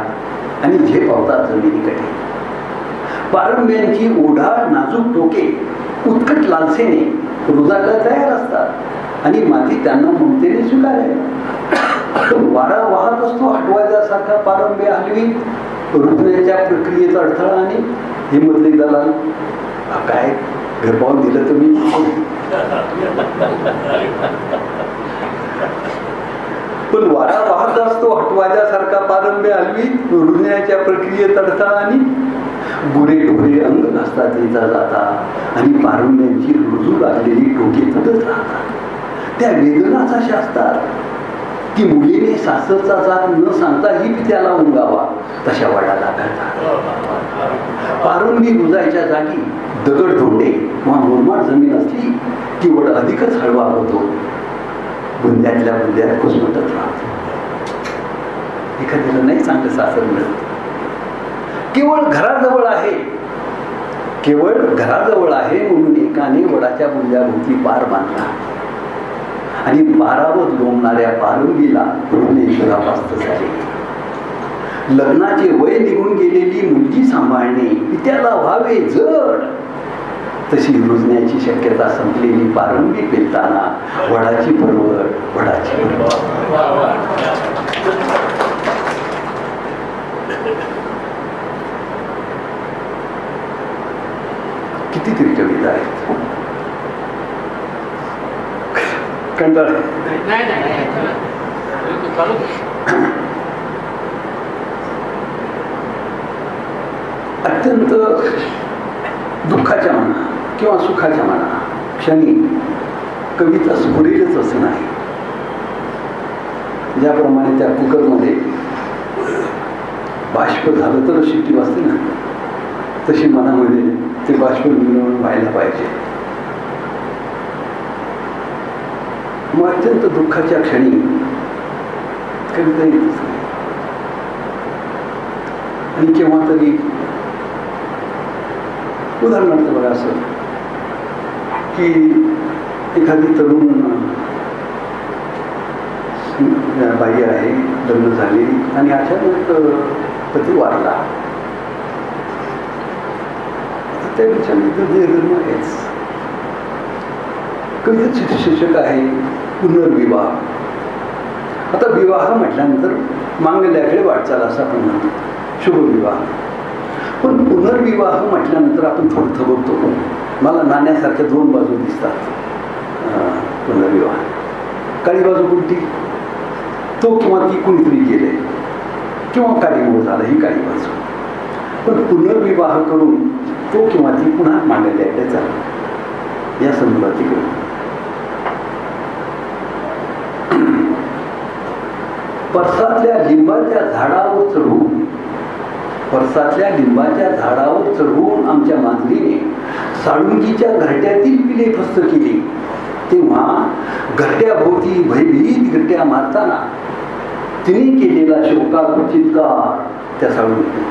आणि झेप आवतात जमिनीकडे. पारंब्यांची ओढाळ नाजूक टोके उत्कट लालसेने रुजायला तयार असतात. आणि माती त्यांना ममतेने स्वीकारायला. वारा वाहत असतो हटवायच्यासारखा पारंब्य हलवी, रुजण्याच्या प्रक्रियेचा अडथळा आणि हे मधले दलाल काय घर पाहून दिलं तुम्ही. पण वारा वाहत असतो हटवायच्यासारखा पारंब्य हलवी, रुजण्याच्या प्रक्रियेत अडथळा आणि गुरे ढोरे अंग नसतात येता जाता आणि पारंब्यांची रुजू लागलेली टोके तुटत राहतात. त्या वेदनाचा शास्त्रात की मुलीने सासरचा जात न सांगता ही त्याला उंगावा तशा वडाला घालतात. पारुंबी रुजायच्या जागी दगड धोंडे किंवा मुरमाड जमीन असली की वड अधिकच हळवा होतो, बुंद्यातल्या बुंद्यात घुसमटत राहतो. एखाद्याला नाही चांगलं सासर मिळत. केवळ घराजवळ आहे, केवळ घराजवळ आहे म्हणून एकाने वडाच्या बुंद्याभोवती पार बांधला आणि पारावर लोंबणाऱ्या पारुंबीला परमेश्वरापास्त झाले. लग्नाचे वय निघून गेलेली मुलगी सांभाळणे पित्याला व्हावे जड, तशी रुजण्याची शक्यता संपलेली पारुंबी पेलताना वडाची परवड, वडाची परवड. कितीतरी कविता आहेत. कंटाळ अत्यंत दुःखाच्या म्हणा किंवा सुखाच्या म्हणा क्षणी कविता स्फुरेलच असं नाही. ज्याप्रमाणे त्या कुकरमध्ये बाष्प झालं तर शिट्टी वाजते ना, तशी मनामध्ये ते बाष्प मिळवून व्हायला पाहिजे. मग अत्यंत दुःखाच्या क्षणी कविता येतच नाही. आणि केव्हा तरी उदाहरणार्थ बघा असं की एखादी तरुण बाई आहे, लग्न झाली आणि अचानक पती वारला, त्या विचाराने आहेच. कवितेचे शीर्षक आहे पुनर्विवाह. आता विवाह म्हटल्यानंतर मांगल्याकडे वाटचाल असं आपण म्हणतो, शुभविवाह. पण पुनर्विवाह म्हटल्यानंतर आपण थोडं थबकतो. मला नाण्यासारख्या दोन बाजू दिसतात पुनर्विवाह. काळी बाजू कोणती? तो किंवा ती कुणीतरी गेले किंवा काळीमोड झाला, ही काळी बाजू. पण पुनर्विवाह करून तो किंवा ती पुन्हा मांडल्याकडे चालला, या संदर्भात परसातल्या लिंबाच्या झाडावर चढून, परसातल्या लिंबाच्या झाडावर चढून आमच्या मांजरीने साळुंकीच्या घरट्यातील पिले फस्त केली. तेव्हा घरट्याभोवती भयभीत घरट्या मारताना तिने केलेला शोकाकुल चित्कार त्या साळुंकी.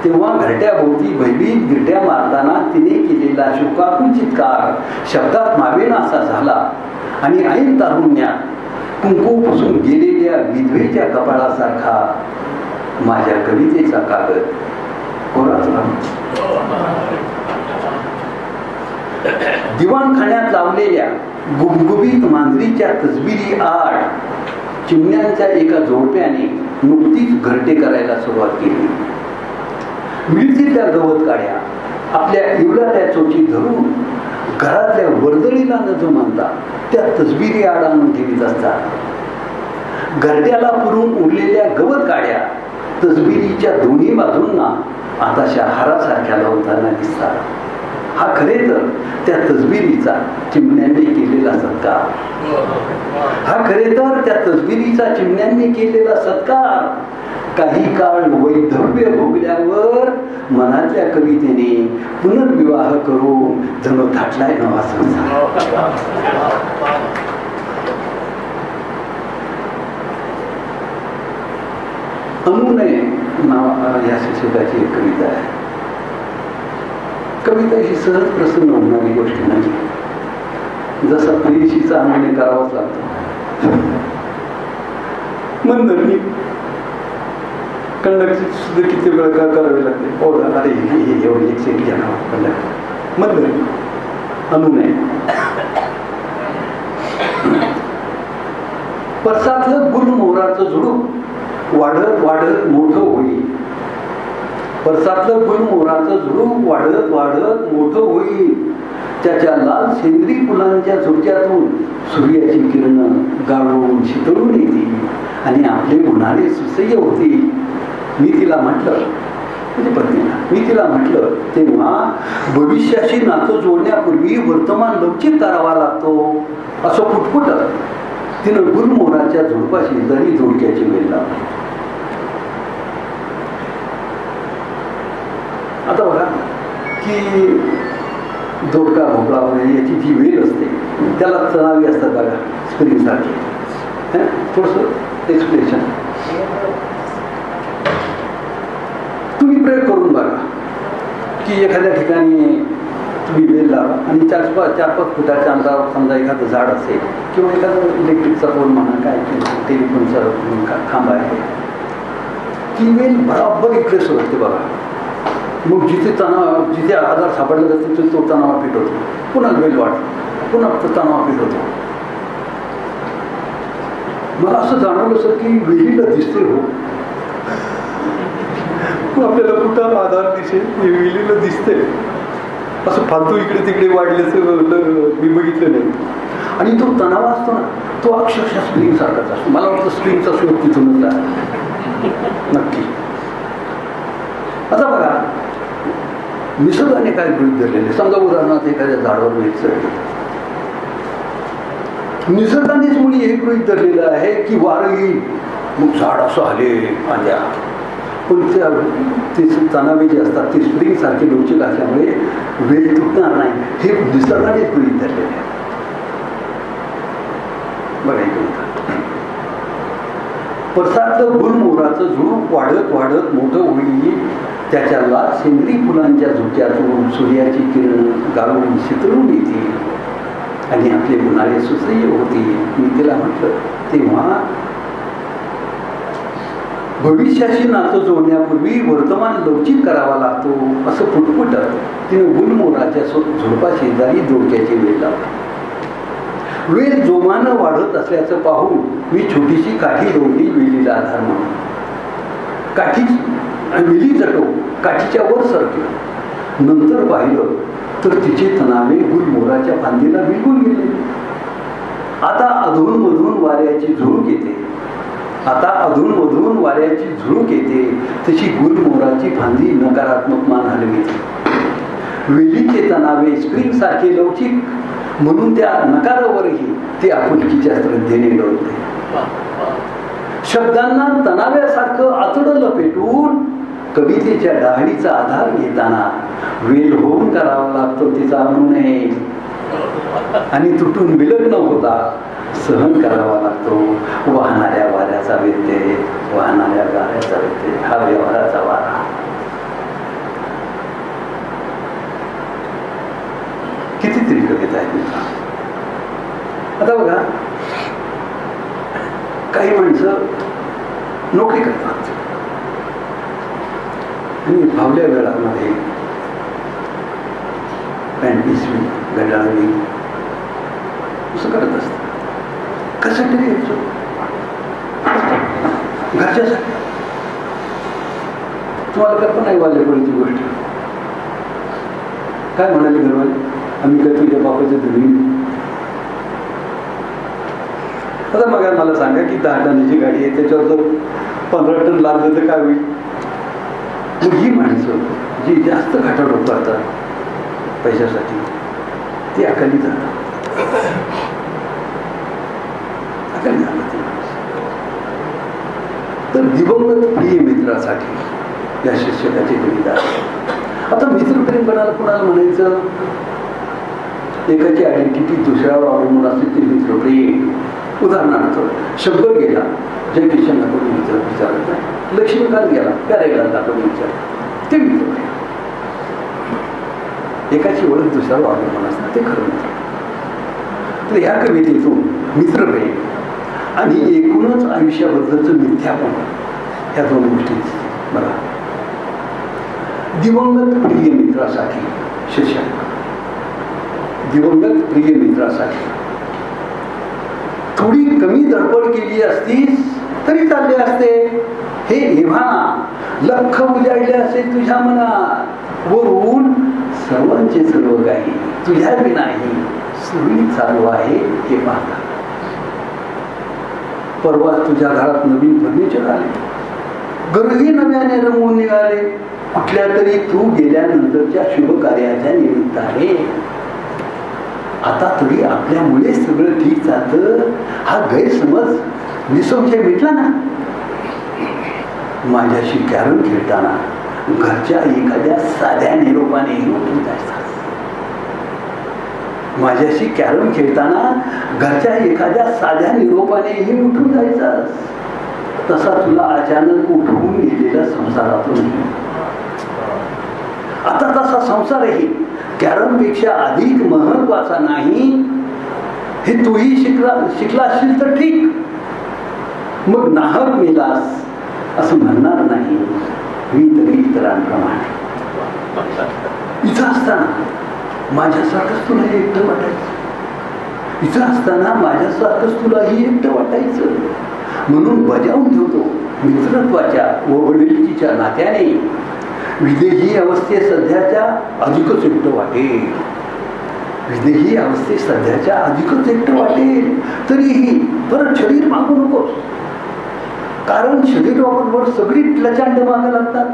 तेव्हा घरट्याभोवती भयभीत घरट्या मारताना तिने केलेला शोकाकुल चित्कार शब्दात मावेनासा झाला आणि ऐन तारुण्यात कुंकू पुसून गेलेल्या विधवेच्या कपाळासारखा माझ्या कवितेचा कागद कोराच राहिला. दिवाणखान्यात लावलेल्या गुबगुबीत मांजरीच्या तसबिरी आड चिमण्यांच्या एका जोडप्याने नुकतीच घरटे करायला सुरुवात केली. मिळतील त्या गवत काड्या आपल्या इवलाल्या चोची धरून घरातल्या वर्दळीला न जुमानता त्या तसबिरी आड आणून ठेवीत असतात. घरट्याला पुरून उरलेल्या गवत काड्या तसबिरीच्या दोन्ही बाजूंना आताशा हारासारख्या लावताना दिसतात. हा खरे तर त्या तसबिरीचा चिमण्यांनी केलेला सत्कार. हा खरे तर त्या तसबिरीचा चिमण्यांनी केलेला सत्कार. काही काळ वैधव्य भोगल्यावर मनातल्या कवितेने पुनर्विवाह करून जणू थाटलाय नवा संसार. अनुनय नाव या शीर्षकाची एक कविता आहे. कविता ही सहज प्रसन्न होणारी गोष्ट नाही. जसा प्रेयसीचा अनुनय करावाच लागतो. मंदरनी कंडक्टरची सुद्धा किती वेळ का करावी लागते. हो अरे हे एवढी एक सेट घ्या ना कंडक्टर. मंदरनी अनुनय परसातलं गुलमोहराचं झुडूप वाढत वाढत मोठं होईल. परसातलं गुलमोहराचं झुडूप वाढत वाढत मोठं होईल. त्याच्या लाल सेंद्री फुलांच्या झुडक्यातून सूर्याची किरण गाळून शितळून येतील आणि आपले उन्हाळे सुसह्य होतील. मी तिला म्हटलं, म्हणजे पत्नीला मी तिला म्हटलं, तेव्हा भविष्याशी नातं जोडण्यापूर्वी वर्तमान लवचिक करावा लागतो असं पुटपुट तिनं गुलमोहराच्या झुडपाशी जरी जोडक्याची वेल लावली. आता बघा की दोडका भोपळा वगैरे याची जी वेल असते त्याला चणावी असतात बघा, स्प्रिंग सारखे. थोडंसं एक्सप्लेनेशन तुम्ही प्रयोग करून बघा की एखाद्या ठिकाणी तुम्ही वेल लावा आणि 4-5 फुटाच्या अंतरावर समजा एखादं झाड असेल किंवा एखादं इलेक्ट्रिकचा पोल म्हणा, काय टेलिफोनचा खांब आहे, ती वेल बरोबर इकडे सोडते बघा. मग जिथे आधार सापडला जातो तिथे तो तणावा पीठ होतो, पुन्हा वेल वाढतो, पुन्हा तणावा पीठ होतो. मला असं जाणवलं सर की वेलीला दिसते हो, आपल्याला कुठं आधार दिसेल, वेलीला दिसते. असं फालतू इकडे तिकडे वाढल्याचं मी बघितलं नाही. आणि तो तणाव असतो ना, तो अक्षरशः स्प्रिंग सारखाच असतो. मला वाटतं स्प्रिंगचा स्रोत तिथूनच आहे नक्की. आता बघा निसर्गाने काय गृहीत धरलेले, समजा उदाहरणार्थ एखाद्या झाडावर वेल चढली, निसर्गानेच मुली हे गृहीत धरलेलं आहे की वारं येईल मग झाड असं आले आल्या. पण ते तणावे जे असतात ते स्प्रिंग सारखे लवचिक असल्यामुळे वेल तुटणार नाही, हे निसर्गानेच गृहीत धरलेले आहे. बघा परसातलं गुलमोहराचं झुडूप वाढत वाढत मोठं होईल. त्याच्या लाल सेंद्री फुलांच्या झुडक्यातून सूर्याची किरण गाळून शितळून येतील आणि आपले उन्हाळे सुसह्य होतील. मी तिला म्हटलं, तेव्हा भविष्याशी नातं जोडण्यापूर्वी वर्तमान लवचिक करावा लागतो असं पुटपुट तिने गुलमोहराच्या झुडपा शेजारी दोडक्याची वेल लावली. वेल जोमानं वाढत असल्याचं पाहून मी छोटीशी काठी रोवली वेलीला आधार म्हणून. वेली चटो काठीच्या वर सरकलं. नंतर पाहिलं तर तिचे तणावे गुलमोहराच्या फांदीला विलगून गेले. आता अधूनमधून वाऱ्याची झुळूक येते, तशी गुलमोहराची फांदी नकारात्मक मान हलविते. वेलीचे तणावे स्प्रिंग सारखे लवचिक म्हणून त्या नकारावरही ते आपुलकीच्या श्रद्धेने डोलते. शब्दांना तणाव्यासारखं आतडं लपेटून कवितेच्या डहाळीचा आधार घेताना वेल होऊन करावा लागतो तिचा अनुनय, आणि तुटून विलग न होता सहन करावा लागतो वाहणाऱ्या वाऱ्याचा व्यत्यय, वाहणाऱ्या गाऱ्याचा व्यत्यय, हा व्यवहाराचा वारा. कितीतरी कविता आहेत मित्र. आता बघा काही माणसं नोकरी करतात आणि फावल्या वेळामध्ये पॅन्ट पिशवी घड्याळी असं करत असतात. कशासाठी घ्यायचो? घरच्यासाठी. तुम्हाला कल्पना आहे वाल्याकडची गोष्ट काय म्हणाले घरवाले, आम्ही काय तुझ्या बापाच्या धुळी. आता मग मला सांगा की 10 टनाची गाडी आहे, त्याच्यावर जर 15 टन लागलं तर काय होईल? मग ही माणसं जी जास्त खाटाडोप करतात पैशासाठी ती अकाली जातात, अकाली जातात. तर दिवंगत प्रिय मित्रासाठी या शिक्षकाची कविता. आता मित्रप्रेम कोणाला म्हणायचं? एकाची आयडेंटिटी दुसऱ्यावर अवलंबून असते ते मित्रप्रेम. उदाहरणार्थ शब्द गेला जय किशनला कोणी विचारत नाही, लक्ष्मीकांत गेला प्यारेला कोणी विचारत, ते मित्रप्रेम. एकाची ओळख दुसऱ्यावर अवलंबून असते ते खरं मित्र. तर ह्या कवितेतून मित्रप्रेम आणि एकूणच आयुष्याबद्दलचं मिथ्यापण ह्या 2 गोष्टी बघा. दिवंगत प्रिय मित्रासाठी शीर्षक, दिवंगत प्रिय मित्रासाठी. थोडी कमी धडपड केली असतीस तरी चालले असते. हे एव्हाना लख उजाडले असे तुझ्या मनात, वरून सर्वांचे सर्व काही तुझ्या विनाही सुरळीत चालू आहे हे पाहता. परवा तुझ्या घरात नवीन फर्निचर आले, घरही नव्याने रंगून निघाले, कुठल्या तरी तू गेल्यानंतरच्या शुभ कार्याच्या निमित्ताने. आता तरी आपल्यामुळे सगळं ठीक चालतं हा गैरसमज निसंशय मिटला ना. माझ्याशी कॅरम खेळताना घरच्या एखाद्या साध्या निरोपानेही उठून जायचा. माझ्याशी कॅरम खेळताना घरच्या एखाद्या साध्या निरोपानेही उठून जायचा. तसा तुला अचानक उठवून गेलेल्या संसारातून आता तसा संसारही कॅरमपेक्षा अधिक महत्वाचा नाही हे तूही शिकला असशील तर ठीक. मग नाहक मेलास असं म्हणणार नाही मी तरी इतरांप्रमाणे. इथं असताना माझ्यासारखंच तुला एकटं वाटायचं, इथं असताना माझ्यासारखंच तुलाही एकटं वाटायचं. म्हणून बजावून ठेवतो मित्रत्वाच्या व वडिलकीच्या नात्याने विदेही अवस्थे सध्याच्या अधिकच एकटं वाटेल. विदेही अवस्थे सध्याच्या अधिकच एकटं वाटेल. तरीही परत शरीर मागू नकोस, कारण शरीराबरोबर सगळी लचांड मागं लागतात.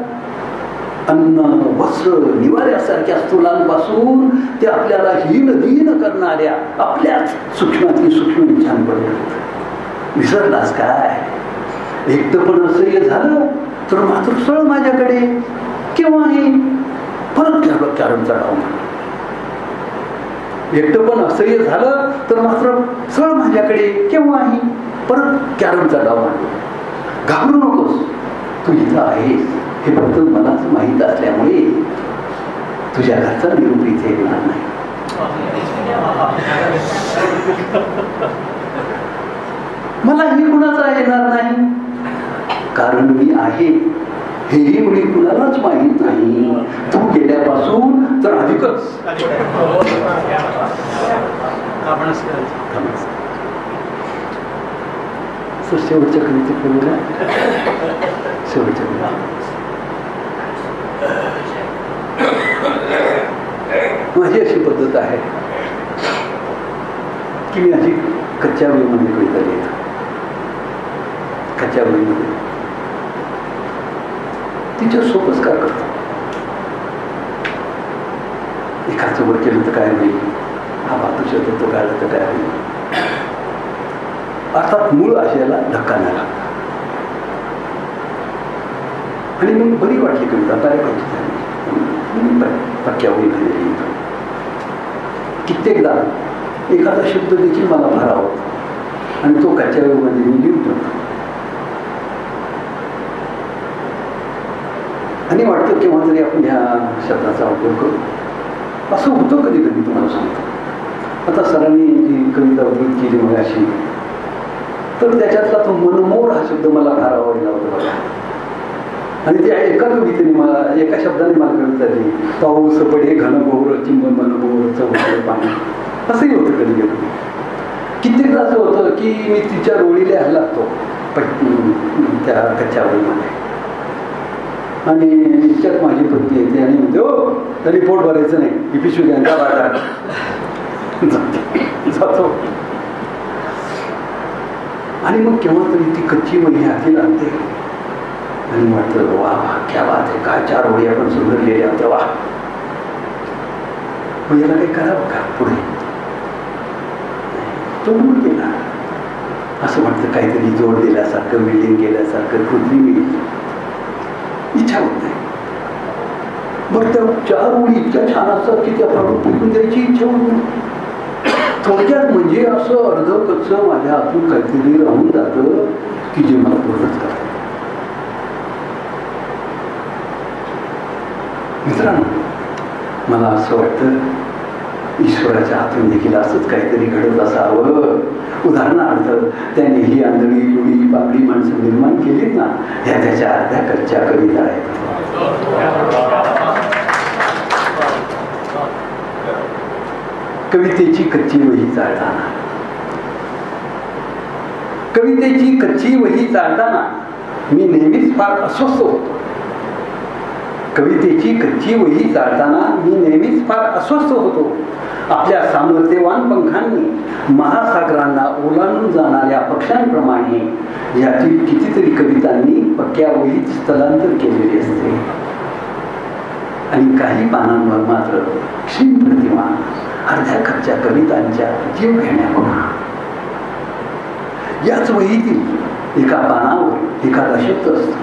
अन्न वस्त्र निवाऱ्यासारख्या स्थूलांपासून ते आपल्याला हीन करणाऱ्या आपल्याच सूक्ष्मातील सूक्ष्म इच्छांपर्यंत. विसरलास काय? एकटं पण असह्य झालं तर मात्र सळ माझ्याकडे केव्हाही परत कॅरमचा डाव म्हणा. एकटं पण असह्य झालं तर मात्र सळ माझ्याकडे केव्हाही परत कॅरमचा डाव म्हणा. घाबरू नकोस, तू इथं आहेस हे फक्त मलाच माहीत असल्यामुळे तुझ्या घरचा निरोप इथे येणार नाही. मलाही कुणाचा येणार नाही, कारण मी आहे हेही मुली कुणालाच माहीत नाही. तू गेल्यापासून तर अधिकच. शेवटच्या कवितेत बोलूया. शेवटच्या माझी अशी पद्धत आहे की मी अशी कच्च्या वेळीमध्ये कविता लिहितो. कच्च्या वेळीमध्ये तिच्या सोपस्कार करतो. एखादं वर केलं तर काय होईल, हा बातू शब्द तो काढला तर काय होईल. अर्थात मूळ आशयाला धक्का नाही लागला. आणि मग बरी वाटली कविता, बऱ्यापैकी झाली. पक्क्या होईल. कित्येकदा एखादा शब्द देखील मला फार आवडतो आणि तो कच्च्या वेळेमध्ये मी लिहून ठेवतो. आणि वाटतं केव्हा तरी आपण ह्या शब्दाचा उपयोग करू. असं होतं कधी कधी, तुम्हाला सांगतो. आता सरांनी जी कविता उद्धृत केली मग अशी, तर त्याच्यातला तो मनमोर हा शब्द मला फार आवडला होता बघा. आणि त्या एका कवितेने मला, एका शब्दाने मला कविता दिली. पाऊस पडे घनघोर चिंब मनमोर चौकडे पाणी. असंही होतं कधी कधी. कित्येकदा असं होतं की मी तिच्या रोळीला यायला लागतो त्या कच्च्या वेळीमध्ये, आणि तिच्यात माझी पत्नी येते आणि म्हणते हो तरी पोट भरायचं नाही, ही पिशवी घ्या बाजार जातो. आणि मग केव्हा तरी ती कच्ची वही हाती लागते आणि वाटतं वा क्या बात आहे, काय चार ओळी आपण सुंदर लिहिल्या होत्या, वा. मग याला काही करावं का पुढे, तो मूळ गेला. असं वाटतं काहीतरी जोड दिल्यासारखं, बिल्डिंग केल्यासारखं, कृत्रिम इच्छा होत नाही. बरं त्या चार ओळी इतक्या छान असतात की त्या फाडून फेकून द्यायची इच्छा होत नाही. थोडक्यात म्हणजे असं अर्ध कच्चं माझ्या हातून काहीतरी राहून जातं की जे मला पूर्णच करतं. मित्रांनो, मला असं वाटतं ईश्वराच्या हातून देखील असंच काहीतरी घडत असावं. उदाहरणार्थ त्याने ही आंधळी लुडी पापडी माणसं निर्माण केलीत ना, ह्या त्याच्या अर्ध्या कच्च्या कविता आहेत. कवितेची कच्ची वही चालताना कवितेची कच्ची वही चालताना मी नेहमीच फार अस्वस्थ होतो. कवितेची कच्ची वही चालताना मी नेहमीच फार अस्वस्थ होतो. आपल्या सामर्थ्यवान पंखांनी महासागरांना ओलांडून जाणाऱ्या पक्ष्यांप्रमाणे यातील कितीतरी कवितांनी पक्क्या वहीत स्थलांतर केलेले असते. आणि काही पानांवर मात्र क्षीण प्रतिमा अर्ध्या कच्च्या कवितांच्या जीव घेण्या बघा. याच वहीतील एका पानावर एखादा शब्द असतो.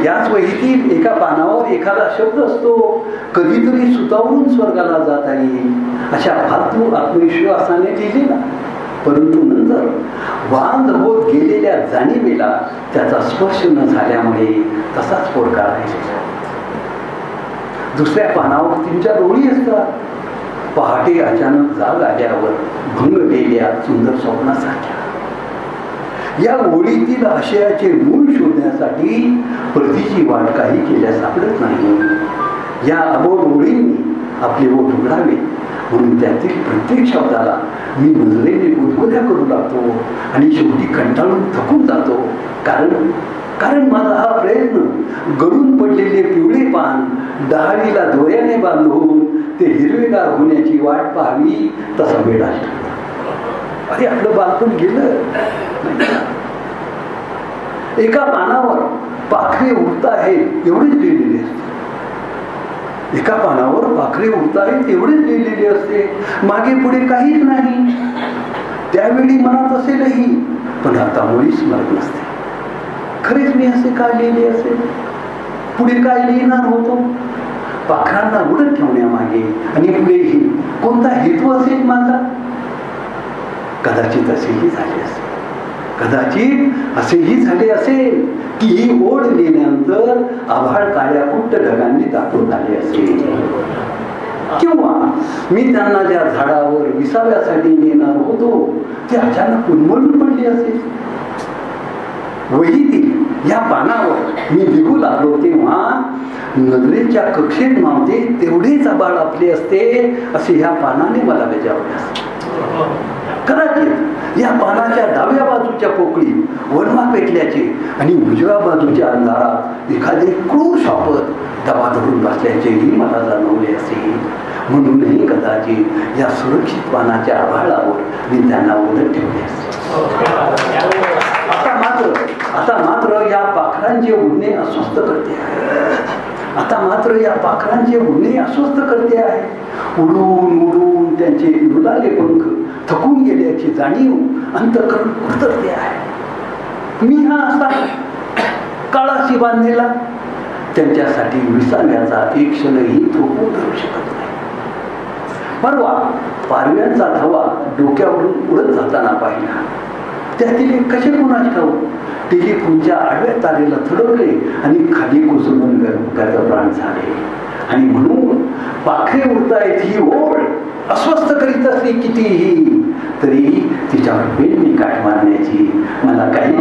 याच वहीतील एका पानावर एखादा शब्द असतो. कधीतरी सुतावून स्वर्गाला जाता येईल अशा फालतू आत्मविश्वासाने लिहिलेला, परंतु नंतर वांद होत गेलेल्या जाणीवेला त्याचा स्पर्श न झाल्यामुळे तसाच पोरका राहिलेला. दुसऱ्या पानावर 3-4 ओळी असतात. पहाटे अचानक जाग आल्यावर भंगलेल्या सुंदर स्वप्नासारख्या. या ओळीतील आशयाचे मूळ शोधण्यासाठी प्रतीची वाट काही केल्या सापडत नाही. या अबोध ओळींनी आपले ओठ उघडावे म्हणून त्यातील प्रत्येक शब्दाला मी नजरेने गुदगुल्या करू लागतो आणि शेवटी कंटाळून थकून जातो. कारण माझा हा प्रयत्न गळून पडलेले पिवळे पान डहाळीला दोऱ्याने बांधून ते हिरवेगार होण्याची वाट पाहावी तसा वेळ आहे. अरे आपलं बालपण गेलं. एका पानावर पाखरे उडत आहेत एवढेच लिहिलेले असते. एका पानावर पाखरे उडत आहेत एवढेच लिहिलेले असते. मागे पुढे काहीच नाही. त्यावेळी मनात असेलही, पण आता मुळी स्मरण नसते. खरेच मी असे काय लिहिले असेल? पुढे काय लिहिणार होतो? पाखरांना उडत ठेवण्यामागे आणि पुढेही कोणता हेतू असेल माझा? कदाचित असेही झाले असेल. कदाचित असेही झाले असेल की ही ओढ लिहिल्यानंतर आभाळ काळ्या कुट्ट ढगांनी दाटून आले असेल. किंवा मी त्यांना ज्या झाडावर विसाव्यासाठी नेणार होतो ते अचानक उन्मळून पडले असेल. वहीतील या पानावर मी लिहू लागलो तेव्हा नजरेच्या कक्षेत नव्हते तेवढेच आभाळ आपले असते असे ह्या पानाने मला बजावले असते. कदाचित या पानाच्या डाव्या बाजूच्या पोकळीत वनवा पेटल्याचे आणि उजव्या बाजूच्या अंधारात एखादे क्रूर शापत दबा धरून बसल्याचेही मला जाणवले असेल. म्हणूनही कदाचित या सुरक्षित पानाच्या आभाळावर मी त्यांना उलट ठेवले असेल. आता मात्र या पाखरांचे उडणे अस्वस्थ करते आहे. आता मात्र या पाखरांचे उडणे अस्वस्थ करते आहे. उडून उडून त्यांचे मृदाले पंख थकून गेल्याची जाणीव अंतःकरण कुरतरते आहे. मी हा असा काळाशी बांधलेला त्यांच्यासाठी विसाव्याचा एक क्षणही थोपवून धरू शकत नाही. परवा पारव्यांचा धवा डोक्यावरून उडत जाताना पाहिला. त्यातील एक कसे कुणास ठाऊक टेलिफोनच्या आडव्या तारेला थडकले आणि खाली कोसळून गतप्राण झाले. आणि म्हणून पाखरे उडतायत ही ओढ अस्वस्थ करीत असली कितीही तरी तिच्यावर पेननी काठ मारण्याची मला काही